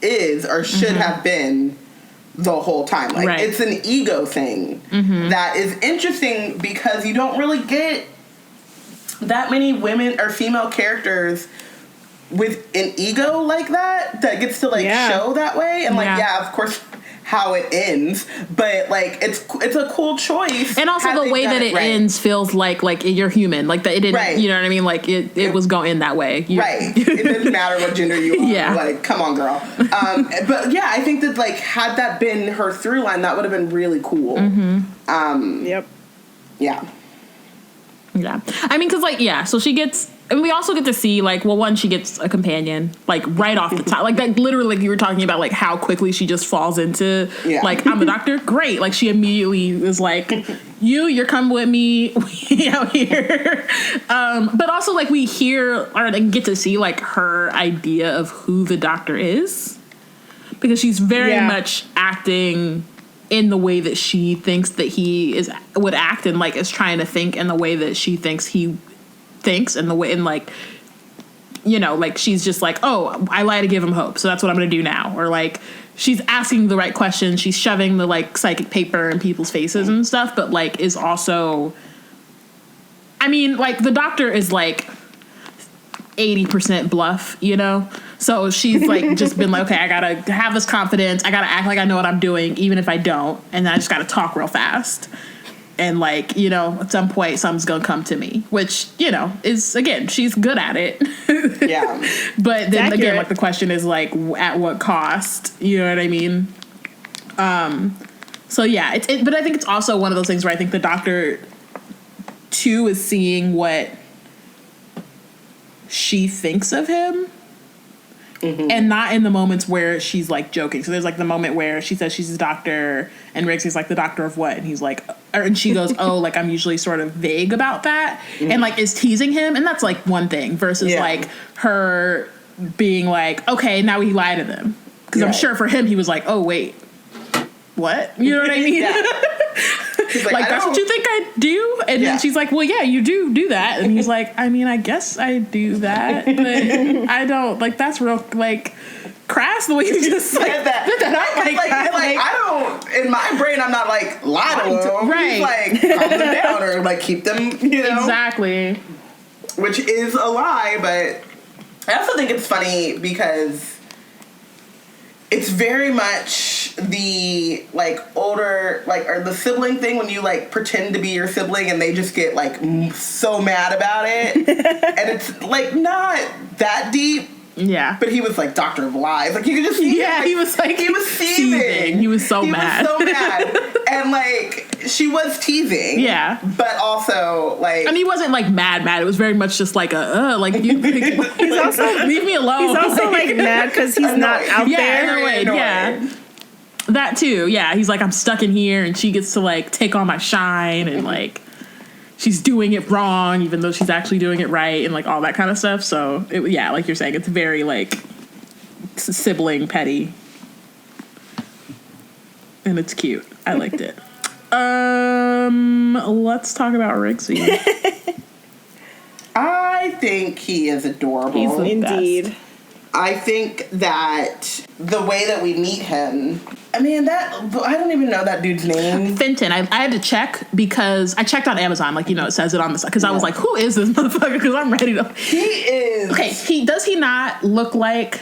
is or should have been the whole time. Like, it's an ego thing that is interesting because you don't really get that many women or female characters with an ego like that gets to, like, show that way. And, like, of course, how it ends, but, like, it's a cool choice. And also the way that it ends feels like you're human. Like, that it didn't, you know what I mean? Like, it was going that way. It doesn't matter what gender you are. Yeah. Like, come on, girl. But, yeah, I think that, like, had that been her through line, that would have been really cool. Yep. Yeah. Yeah. I mean, because, like, so she gets... And we also get to see, like, well, one, she gets a companion, like, right off the top. Like, literally, like, you were talking about, like, how quickly she just falls into, like, I'm a doctor. Great. Like, she immediately is like, you're coming with me out here. But also, like, we hear or get to see, like, her idea of who the doctor is. Because she's very much acting in the way that she thinks that he would act, and, like, is trying to think in the way that she thinks he thinks, and the way, and, like, you know, like, she's just like, oh, I lie to give him hope, so that's what I'm gonna do now. Or, like, she's asking the right questions, she's shoving the, like, psychic paper in people's faces and stuff, but, like, is also, I mean, like, the doctor is, like, 80% bluff, you know? So she's, like, just been like, okay, I gotta have this confidence, I gotta act like I know what I'm doing, even if I don't, and then I just gotta talk real fast. And, like, you know, at some point, something's going to come to me, which, you know, is, again, she's good at it. Yeah. But then, again, like, the question is, like, at what cost? You know what I mean? So, yeah. But I think it's also one of those things where I think the doctor, too, is seeing what she thinks of him. And not in the moments where she's, like, joking. So there's, like, the moment where she says she's a doctor, and Rigsy's like, the doctor of what? And he's like, and she goes, oh, like, I'm usually sort of vague about that, and, like, is teasing him, and that's, like, one thing, versus, like, her being like, okay, now we lie to them. Because I'm sure for him, he was like, oh, wait, what? You know what I mean? He's like that's what you think I do? And then she's like, well, yeah, you do that. And he's like, I mean, I guess I do that, but I don't, like, that's real, like, crass the way you just said that. I don't, in my brain, I'm not like, lie to them. Right. He's like, calm them down or, like, keep them, you know? Exactly. Which is a lie, but I also think it's funny because it's very much the, like, older, like, or the sibling thing when you, like, pretend to be your sibling and they just get, like, so mad about it. And it's, like, not that deep. Yeah. But he was, like, Doctor of Lies. Like, you could just see him, like, he was, like, he was seething. He was so mad. He was so mad. And, like, she was teasing. Yeah. But also, like... And he wasn't, like, mad. It was very much just, like, like, you... He's also... Leave me alone. He's also, like, mad because he's not out there. Yeah. That, too. Yeah. He's like, I'm stuck in here, and she gets to, like, take on my shine, and, like... She's doing it wrong, even though she's actually doing it right, and, like, all that kind of stuff. So, yeah, like you're saying, it's very, like, sibling petty. And it's cute. I liked it. Let's talk about Rigsy. I think he is adorable. He's the best. I think that the way that we meet him, I mean, I don't even know that dude's name. Fenton. I had to check because I checked on Amazon, like, you know, it says it on the side, because I was like, who is this motherfucker? Because I'm ready to. He is. Okay, does he not look like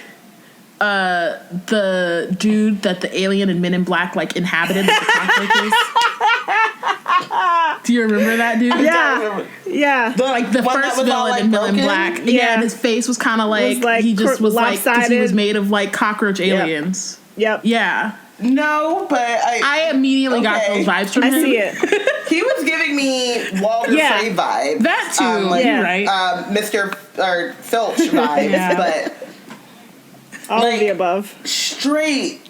the dude that the alien in Men in Black, like, inhabited with the cockroaches? Do you remember that dude? Yeah. The first villain in Men in Black. Yeah, and his face was kind of like he just was like, because he was made of, like, cockroach aliens. Yep. Yeah. No, but I immediately got those vibes from him. I see it. He was giving me Walter Frey vibes. That too, right? Mr. or Filch vibes, but all of the above. Straight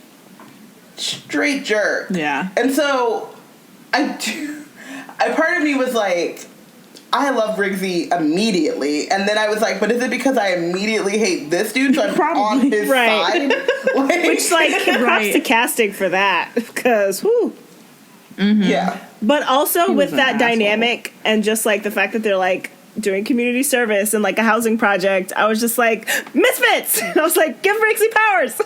jerk. Yeah. And so part of me was like, I love Rigsy immediately. And then I was like, but is it because I immediately hate this dude, so I'm on his side? Which, like, props to casting for that, because, whoo. Mm-hmm. Yeah. But also with that dynamic and just, like, the fact that they're, like, doing community service and, like, a housing project, I was just like, Misfits! And I was like, give Rigsy powers!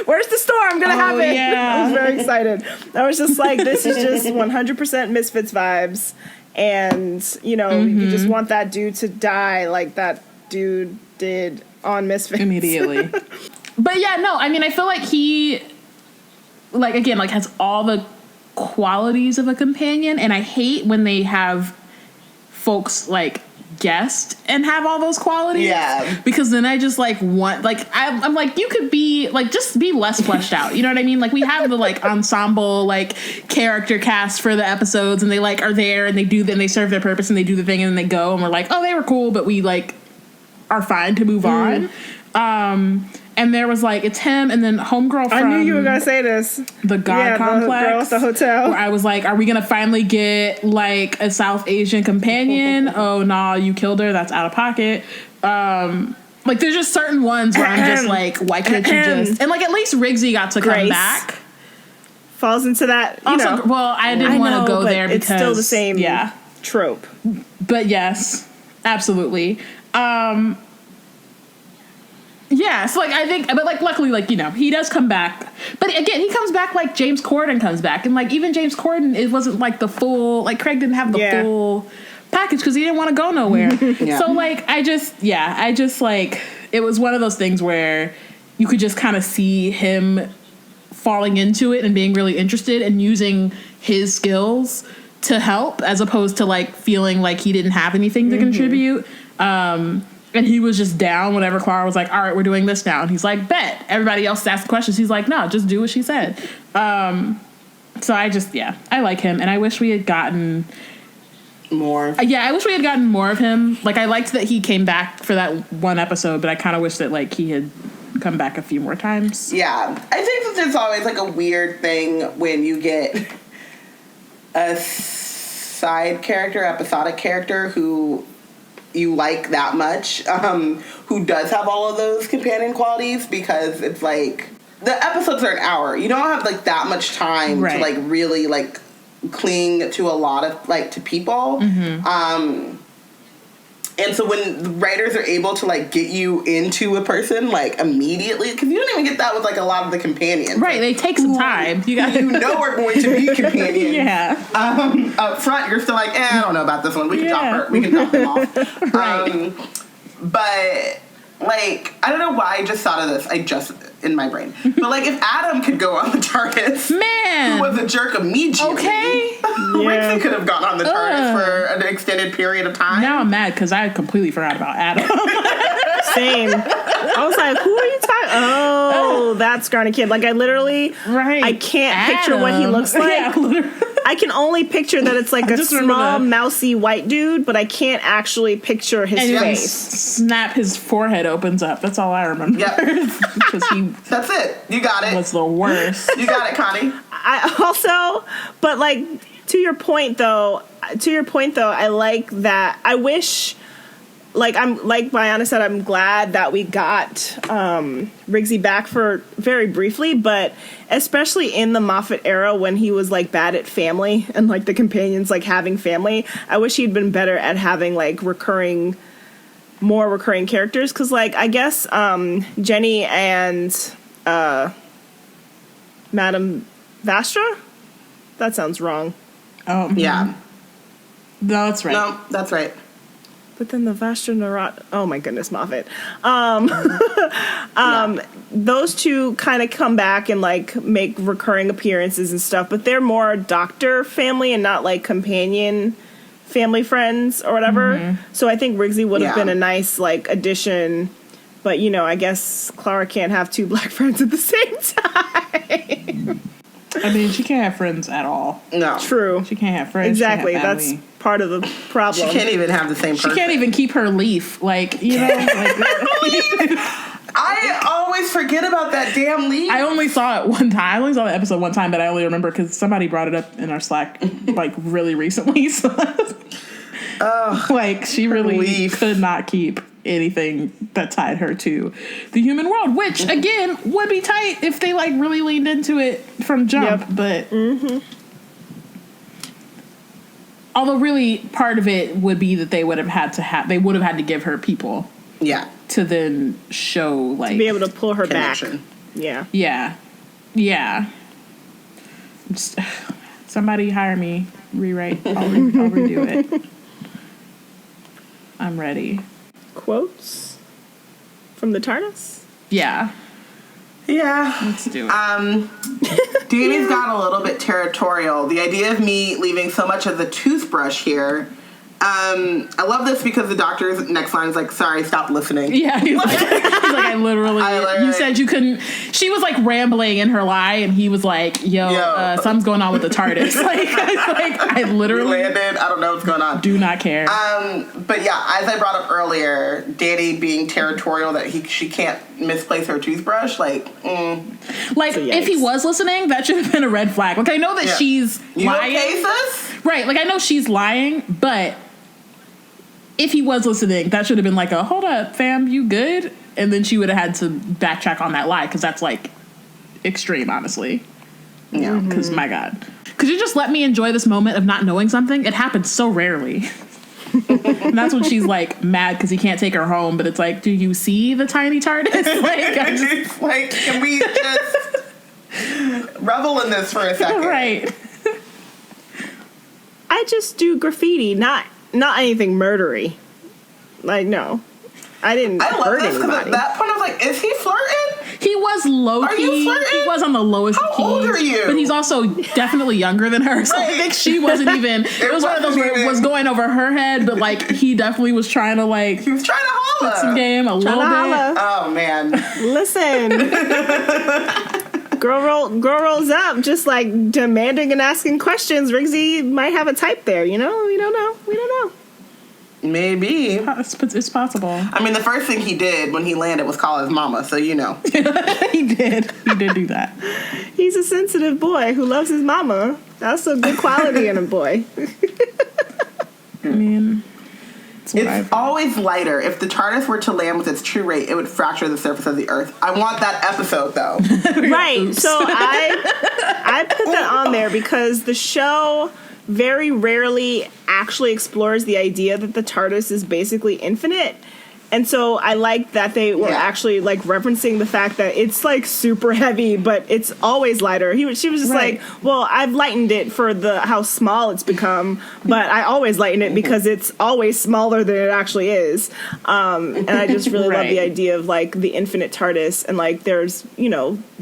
Where's the storm gonna happen? Yeah. I was very excited. I was just like, this is just 100% Misfits vibes. And, you know, you just want that dude to die like that dude did on Misfits. Immediately. But yeah, no, I mean, I feel like he, like, again, like, has all the qualities of a companion. And I hate when they have folks, like, guest and have all those qualities. Yeah. Because then I just, like, want, like, I'm like, you could be, like, just be less fleshed out. You know what I mean? Like, we have the, like, ensemble, like, character cast for the episodes, and they, like, are there, and they do, then they serve their purpose, and they do the thing, and then they go, and we're like, oh, they were cool, but we, like, are fine to move on. And there was, like, it's him and then homegirl from... I knew you were going to say this. The God Complex. The girl at the hotel. Where I was like, are we going to finally get, like, a South Asian companion? Oh, nah, you killed her. That's out of pocket. Like, there's just certain ones where I'm just like, why can't you just... And, like, at least Rigsy got to come back. Falls into that, you also, know. Well, I didn't want to go there because... it's still the same trope. But yes, absolutely. Yeah, so, like, I think, but, like, luckily, like, you know, he does come back. But, again, he comes back like James Corden comes back. And, like, even James Corden, it wasn't, like, the full, like, Craig didn't have the full package because he didn't want to go nowhere. So, like, I just, like, it was one of those things where you could just kind of see him falling into it and being really interested and using his skills to help as opposed to, like, feeling like he didn't have anything to contribute. And he was just down whenever Clara was like, all right, we're doing this now. And he's like, bet. Everybody else asked questions. He's like, no, just do what she said. So I just, I like him. And I wish we had gotten more. I wish we had gotten more of him. Like, I liked that he came back for that one episode, but I kind of wish that, like, he had come back a few more times. Yeah. I think that there's always, like, a weird thing when you get a side character, episodic character who... you like that much, who does have all of those companion qualities, because it's like the episodes are an hour. You don't have like that much time to like really like cling to a lot of like to people. And so when writers are able to like get you into a person like immediately, because you don't even get that with like a lot of the companions. Right, they take some time. You know are going to be companions. Up front, you're still like, I don't know about this one. We can drop her. We can drop them off. But like, I don't know why I just thought of this. In my brain. But like, if Adam could go on the TARDIS, man, who was a jerk immediately, Rigsy could have gone on the TARDIS for an extended period of time. Now I'm mad because I completely forgot about Adam. Same. I was like, who are you talking? Oh, that's Garnet Kid. Like, I literally, I can't picture what he looks like. I can only picture that it's like a small, mousy white dude, but I can't actually picture his face. Snap, his forehead opens up. That's all I remember. Yep. That's it. You got it. Was the worst. You got it, Connie. I also, but like, to your point though, I like that. I wish, like Bayana said, I'm glad that we got Rigsy back for very briefly, but especially in the Moffat era when he was like bad at family and like the companions like having family, I wish he'd been better at having like more recurring characters, because like I guess Jenny and Madame Vastra? That sounds wrong. Oh yeah. No, that's right. No, that's right. But then the Vastra Narat... Oh, my goodness, Moffat. Those two kind of come back and, like, make recurring appearances and stuff, but they're more doctor family and not, like, companion family friends or whatever. So I think Rigsy would have been a nice, like, addition. But, you know, I guess Clara can't have two black friends at the same time. I mean, she can't have friends at all. No. True. She can't have friends. Exactly. That's part of the problem. She can't even have the same person. She can't even keep her leaf. Like, you know? I always forget about that damn leaf. I only saw it one time. I only saw the episode one time, but I only remember because somebody brought it up in our Slack, like, really recently. So Like, she really could not keep anything that tied her to the human world, which, again, would be tight if they, like, really leaned into it from jump. But although really part of it would be that they would have had to give her people. Yeah. To then show, like... To be able to pull her connection. back. Yeah. Yeah. Yeah. Just, somebody hire me. Rewrite. I'll redo it. I'm ready. Quotes from the TARDIS? Yeah. Yeah. Let's do it. Danny's got a little bit territorial. The idea of me leaving so much of the toothbrush here. I love this because the doctor's next line is like, sorry, stop listening. Yeah, he's like, I literally, you said you couldn't. She was like rambling in her lie, and he was like, yo. Something's going on with the TARDIS. I literally landed. I don't know what's going on. Do not care. But yeah, as I brought up earlier, Danny being territorial that she can't misplace her toothbrush. If he was listening, that should have been a red flag. Like, I know that she's lying. Okay, sis? Right. Like, I know she's lying, but if he was listening, that should have been like a, hold up, fam, you good? And then she would have had to backtrack on that lie, because that's, like, extreme, honestly. Yeah. Because, my God. Could you just let me enjoy this moment of not knowing something? It happens so rarely. And that's when she's, like, mad because he can't take her home, but it's like, do you see the tiny TARDIS? Can we just revel in this for a second? Right. I just do graffiti, not anything murdery. Like, no. I didn't hurt anybody. At that point I was like, is he flirting? He was low key. Are you flirting? He was on the lowest key. How old are you? But he's also definitely younger than her. So I think she wasn't even. It was one of those where it was going over her head, but like he definitely was trying to like. He was trying to holla. Put some game a little bit. Oh man. Listen. Girl rolls up, just like demanding and asking questions. Rigsy might have a type there, you know? We don't know. Maybe. It's possible. I mean, the first thing he did when he landed was call his mama, so you know. He did do that. He's a sensitive boy who loves his mama. That's a good quality in a boy. I mean... It's always lighter. If the TARDIS were to land with its true rate, it would fracture the surface of the Earth. I want that episode, though. Right. So I put that on there because the show very rarely actually explores the idea that the TARDIS is basically infinite. And so I like that they were actually like referencing the fact that it's like super heavy, but it's always lighter. She was just like, well, I've lightened it for how small it's become, but I always lighten it because it's always smaller than it actually is. And I just really love the idea of like the infinite TARDIS and like there's,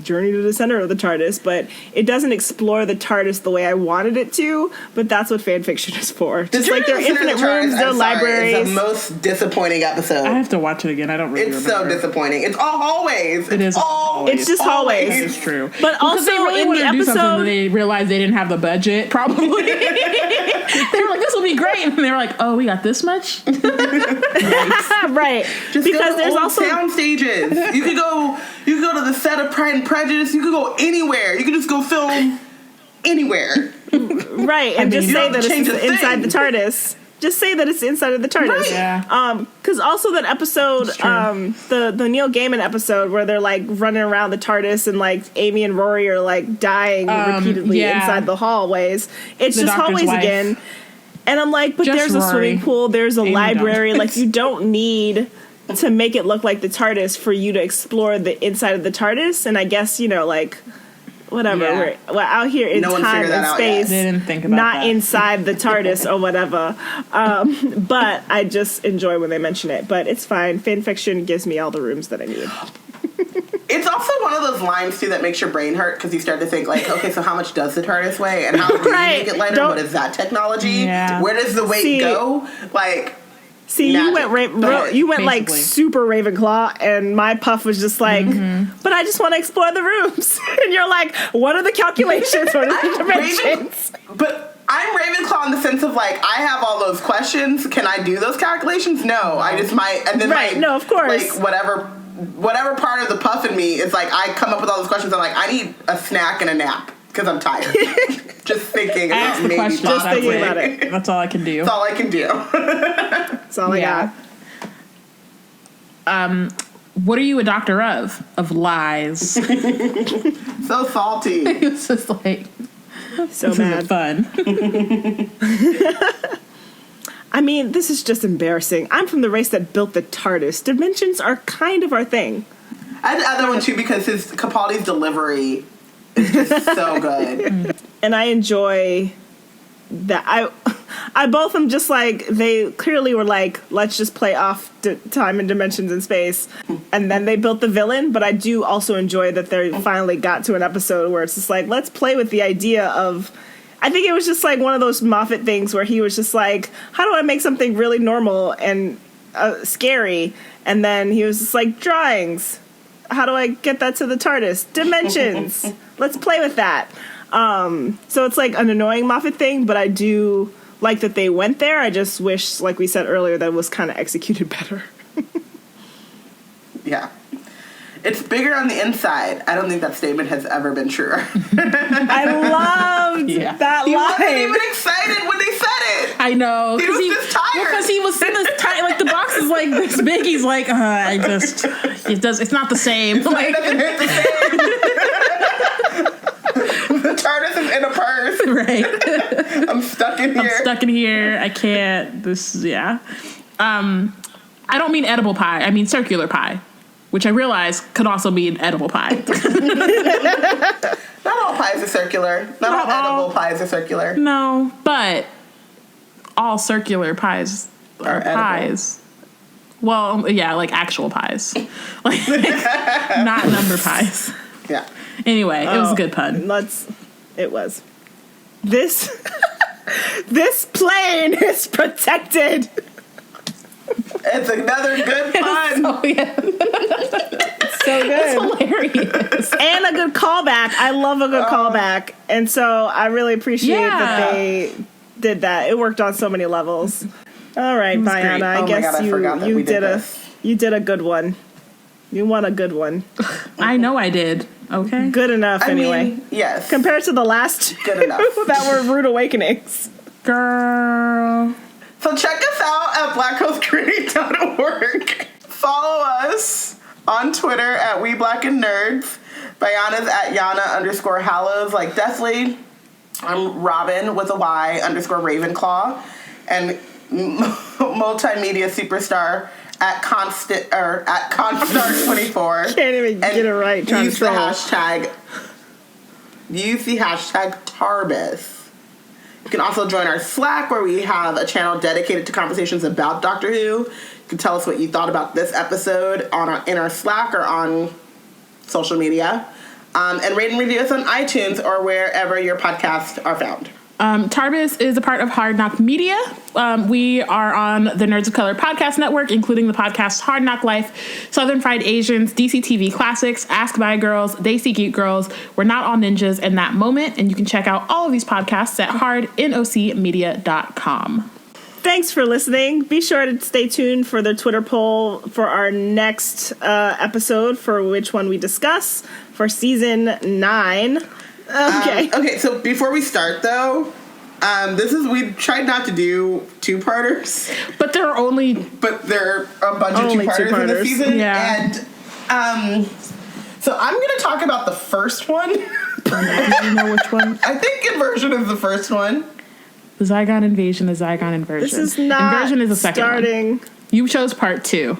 Journey to the Center of the TARDIS, but it doesn't explore the TARDIS the way I wanted it to, but that's what fan fiction is for. Just like their infinite rooms, their libraries. It's the most disappointing episode. I have to watch it again. I don't really remember. It's so disappointing. It's all hallways. It is always. It's just hallways. It's true. But also they really in wanted the to do something episode, and they realized they didn't have the budget. Probably they were like, "This will be great," and they were like, "Oh, we got this much." Right? Just because there's old also sound stages. You could go to the set of Pride and Prejudice. You could go anywhere. You could just go film anywhere. Right, and just say that it's inside the TARDIS. Just say that it's inside of the TARDIS. Right. Yeah. Because also that episode, the Neil Gaiman episode where they're like running around the TARDIS and like Amy and Rory are like dying repeatedly inside the hallways. It's just hallways again. And I'm like, but there's a swimming pool, there's a library. Like you don't need to make it look like the TARDIS for you to explore the inside of the TARDIS. And I guess, whatever. Yeah. We're out here in time and space. They didn't think about not that. inside the TARDIS or whatever. But I just enjoy when they mention it. But it's fine. Fan fiction gives me all the rooms that I need. It's also one of those lines, too, that makes your brain hurt because you start to think, like, okay, so how much does the TARDIS weigh? And how do you make it lighter? What is that technology? Yeah. Where does the weight go? Like... See, magic. you went like super Ravenclaw, and my puff was just like, but I just want to explore the rooms. And you're like, what are the calculations? What are the dimensions? But I'm Ravenclaw in the sense of like, I have all those questions. Can I do those calculations? No, I just might. And then no, of course. Like whatever part of the puff in me is like, I come up with all those questions. I'm like, I need a snack and a nap because I'm tired. Just thinking Ask about the maybe question. Just thinking possibly. about it. That's all I can do. That's all I can do. That's all I got. What are you a doctor of? Of lies. So salty. It's just like, So this mad. isn't fun. I mean, this is just embarrassing. I'm from the race that built the TWODIS. Dimensions are kind of our thing. I had the other one too because Capaldi's delivery is just so good. And I enjoy that. I both am just like, they clearly were like, let's just play off time and dimensions and space. And then they built the villain. But I do also enjoy that they finally got to an episode where it's just like, let's play with the idea of, I think it was just like one of those Moffat things where he was just like, how do I make something really normal and scary? And then he was just like, drawings. How do I get that to the TARDIS? Dimensions. Let's play with that. So it's like an annoying Moffat thing, but I do like that they went there. I just wish, like we said earlier, that it was kind of executed better. Yeah. It's bigger on the inside. I don't think that statement has ever been truer. I loved that He line. wasn't even excited when they said it. I know. He was just tired. Because he was in this tight, like the box is like this big. He's like, it's not the same. It doesn't hit the same. The TARDIS is in a purse. Right. I'm stuck in here. I can't. I don't mean edible pie. I mean circular pie, which I realize could also mean edible pie. Not all pies are circular. Not all edible pies are circular. No, but all circular pies are pies. Well, yeah, like actual pies. Like not number pies. Yeah. Anyway, it was a good pun. It was. This plane is protected. It's another good pun. Oh, yeah. So good. It's hilarious. And a good callback. I love a good callback. And so I really appreciate that they did that. It worked on so many levels. All right, Bayana, I guess you did a good one. You won a good one. I know I did. Okay. Good enough, anyway. Mean, yes. Compared to the last good enough. that were Rude Awakenings. Girl. So check us out at blackhostcreating.org. Follow us on Twitter at WeBlackandNerds. Bayana's at Yana_Hallows, like Deathly. I'm Robin with a Y _Ravenclaw. And multimedia superstar at Constar24. Can't even get it right. Use the hashtag Tarbis. You can also join our Slack, where we have a channel dedicated to conversations about Doctor Who. You can tell us what you thought about this episode in our Slack or on social media. And rate and review us on iTunes or wherever your podcasts are found. Tarbis is a part of Hard Knock Media. We are on the Nerds of Color podcast network, including the podcasts Hard Knock Life, Southern Fried Asians, DCTV Classics, Ask Bi Girls, They See Geek Girls, We're Not All Ninjas in That Moment, and you can check out all of these podcasts at hardnocmedia.com. Thanks for listening. Be sure to stay tuned for the Twitter poll for our next episode, for which one we discuss, for season 9. Okay, so before we start, though, we tried not to do two-parters. But there are a bunch of two-parters in this season. Yeah. And so I'm going to talk about the first one. Do you know which one? I think Inversion is the first one. The Zygon Invasion, the Zygon Inversion. This is not Inversion is the second starting. one. You chose part 2.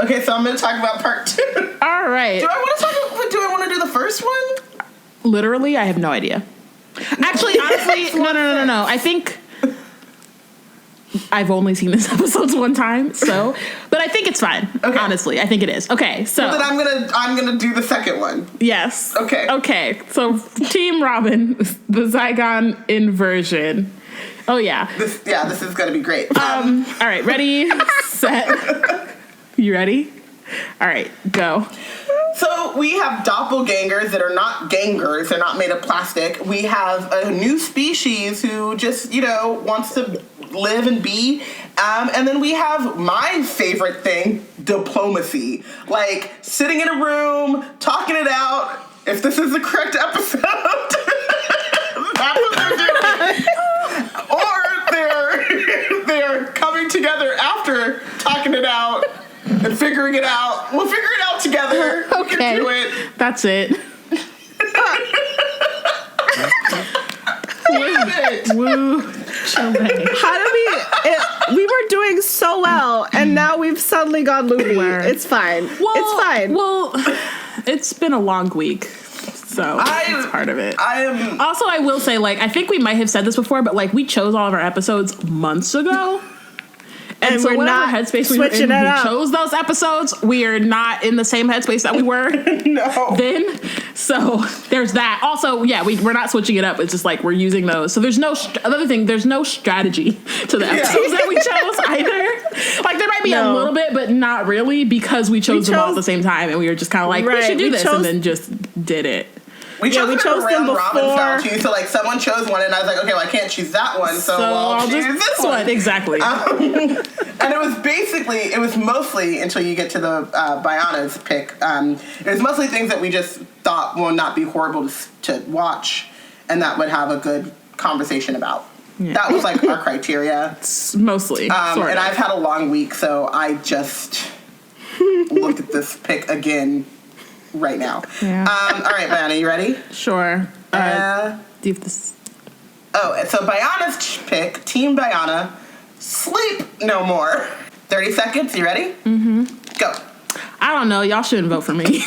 Okay, so I'm going to talk about part 2. All right. Do I want to do the first one? Literally, I have no idea. Actually, honestly, no. I think I've only seen this episodes one time, but I think it's fine. Okay. Honestly, I think it is. Okay, so then I'm gonna do the second one. Yes. Okay. So Team Robin, the Zygon Inversion. Oh yeah. This is gonna be great. All right, ready, set. You ready? All right, go. So we have doppelgangers that are not gangers. They're not made of plastic. We have a new species who just, wants to live and be. And then we have my favorite thing, diplomacy. Like, sitting in a room, talking it out. If this is the correct episode. figuring it out. We'll figure it out together. Okay. We can do it. That's it. Woo. How did we were doing so well, and now we've suddenly gone loopy. It's fine. It's fine. Well, it's been a long week, so it's part of it. Also, I will say, like, I think we might have said this before, but like, we chose all of our episodes months ago. And so we're whatever not headspace we were in, switching it we up. chose those episodes. We are not in the same headspace that we were then. So there's that. Also, yeah, we're not switching it up. It's just like we're using those. So there's no another thing. There's no strategy to the episodes that we chose either. Like there might be a little bit, but not really because we chose them all at the same time, and we were just kind of like we should do this, and then just did it. We chose them before. Robin style too. So like someone chose one, and I was like, okay, well I can't choose that one, so I'll choose this one. Exactly. And it was mostly until you get to the Bayana's pick. It was mostly things that we just thought will not be horrible to watch, and that would have a good conversation about. Yeah. That was like our criteria. Mostly. And I've had a long week, so I just looked at this pick again. Right now. Yeah. All right, Bayana, you ready? Sure. Do you have this? Oh, so Bayana's pick, Team Bayana, Sleep No More. 30 seconds, you ready? Mm-hmm. Go. I don't know. Y'all shouldn't vote for me.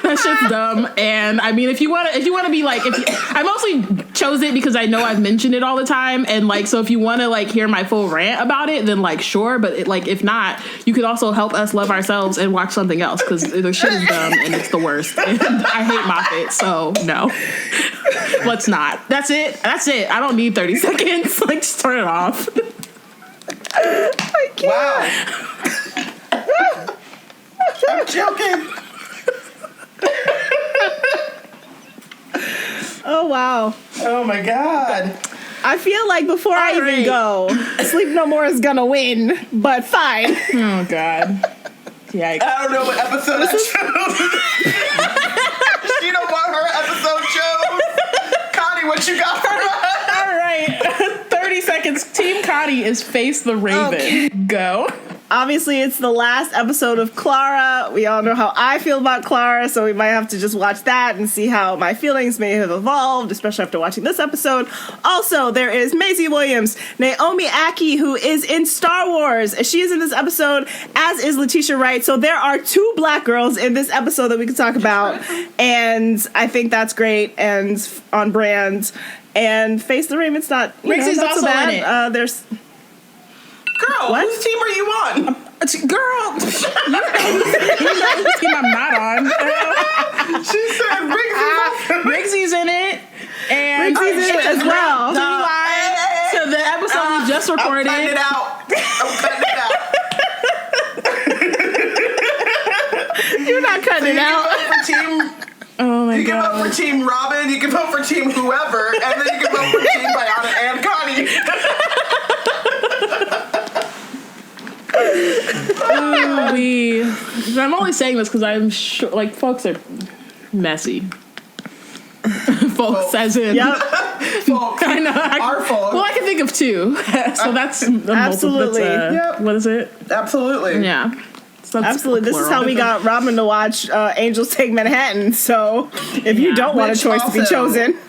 That shit's dumb. And I mean, if you want to be like, I mostly chose it because I know I've mentioned it all the time, and like, so if you want to like hear my full rant about it, then like sure. But if not, you could also help us love ourselves and watch something else because the shit is dumb and it's the worst. And I hate Moffat, so no, let's not. That's it. I don't need 30 seconds. Like, just turn it off. I can't. Wow. I'm joking. Oh wow. Oh my god. I feel like before I even go, Sleep No More is gonna win, but fine. Oh god. Yikes. I don't know what episode I chose. She don't want her episode chose. Connie, what you got for us? All right. 30 seconds. Team Connie is Face the Raven. Okay. Go. Obviously, it's the last episode of Clara. We all know how I feel about Clara, so we might have to just watch that and see how my feelings may have evolved, especially after watching this episode. Also, there is Maisie Williams, Naomi Ackie, who is in Star Wars. She is in this episode, as is Letitia Wright. So there are 2 black girls in this episode that we can talk about, and I think that's great and on brand. And Face the Raven's not, Rigsy's not also so bad. in it. There's... Girl, whose team are you on? Girl, you know whose team I'm not on. She said Rigsy's in it. And Rigsy's in it as well. So the episode we just recorded. I'm cutting it out. You're not cutting it out. Oh my god. You can vote for Team Robin, you can vote for Team whoever, and then you can vote for Team Bayana and Connie. I'm only saying this because I'm sure, like, folks are messy. Folks, as in. Yep. Folks. I know. Our folks. Well, I can think of 2. So that's absolutely. Yep. What is it? Absolutely. Yeah. So absolutely. This is how we got Robin to watch Angels Take Manhattan. So if you don't want a choice to be chosen.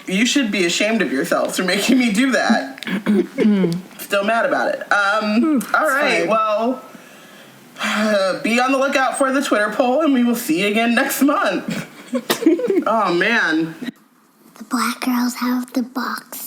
You should be ashamed of yourself for making me do that. Still mad about it. All right. Well, be on the lookout for the Twitter poll, and we will see you again next month. Oh, man. The black girls have the box.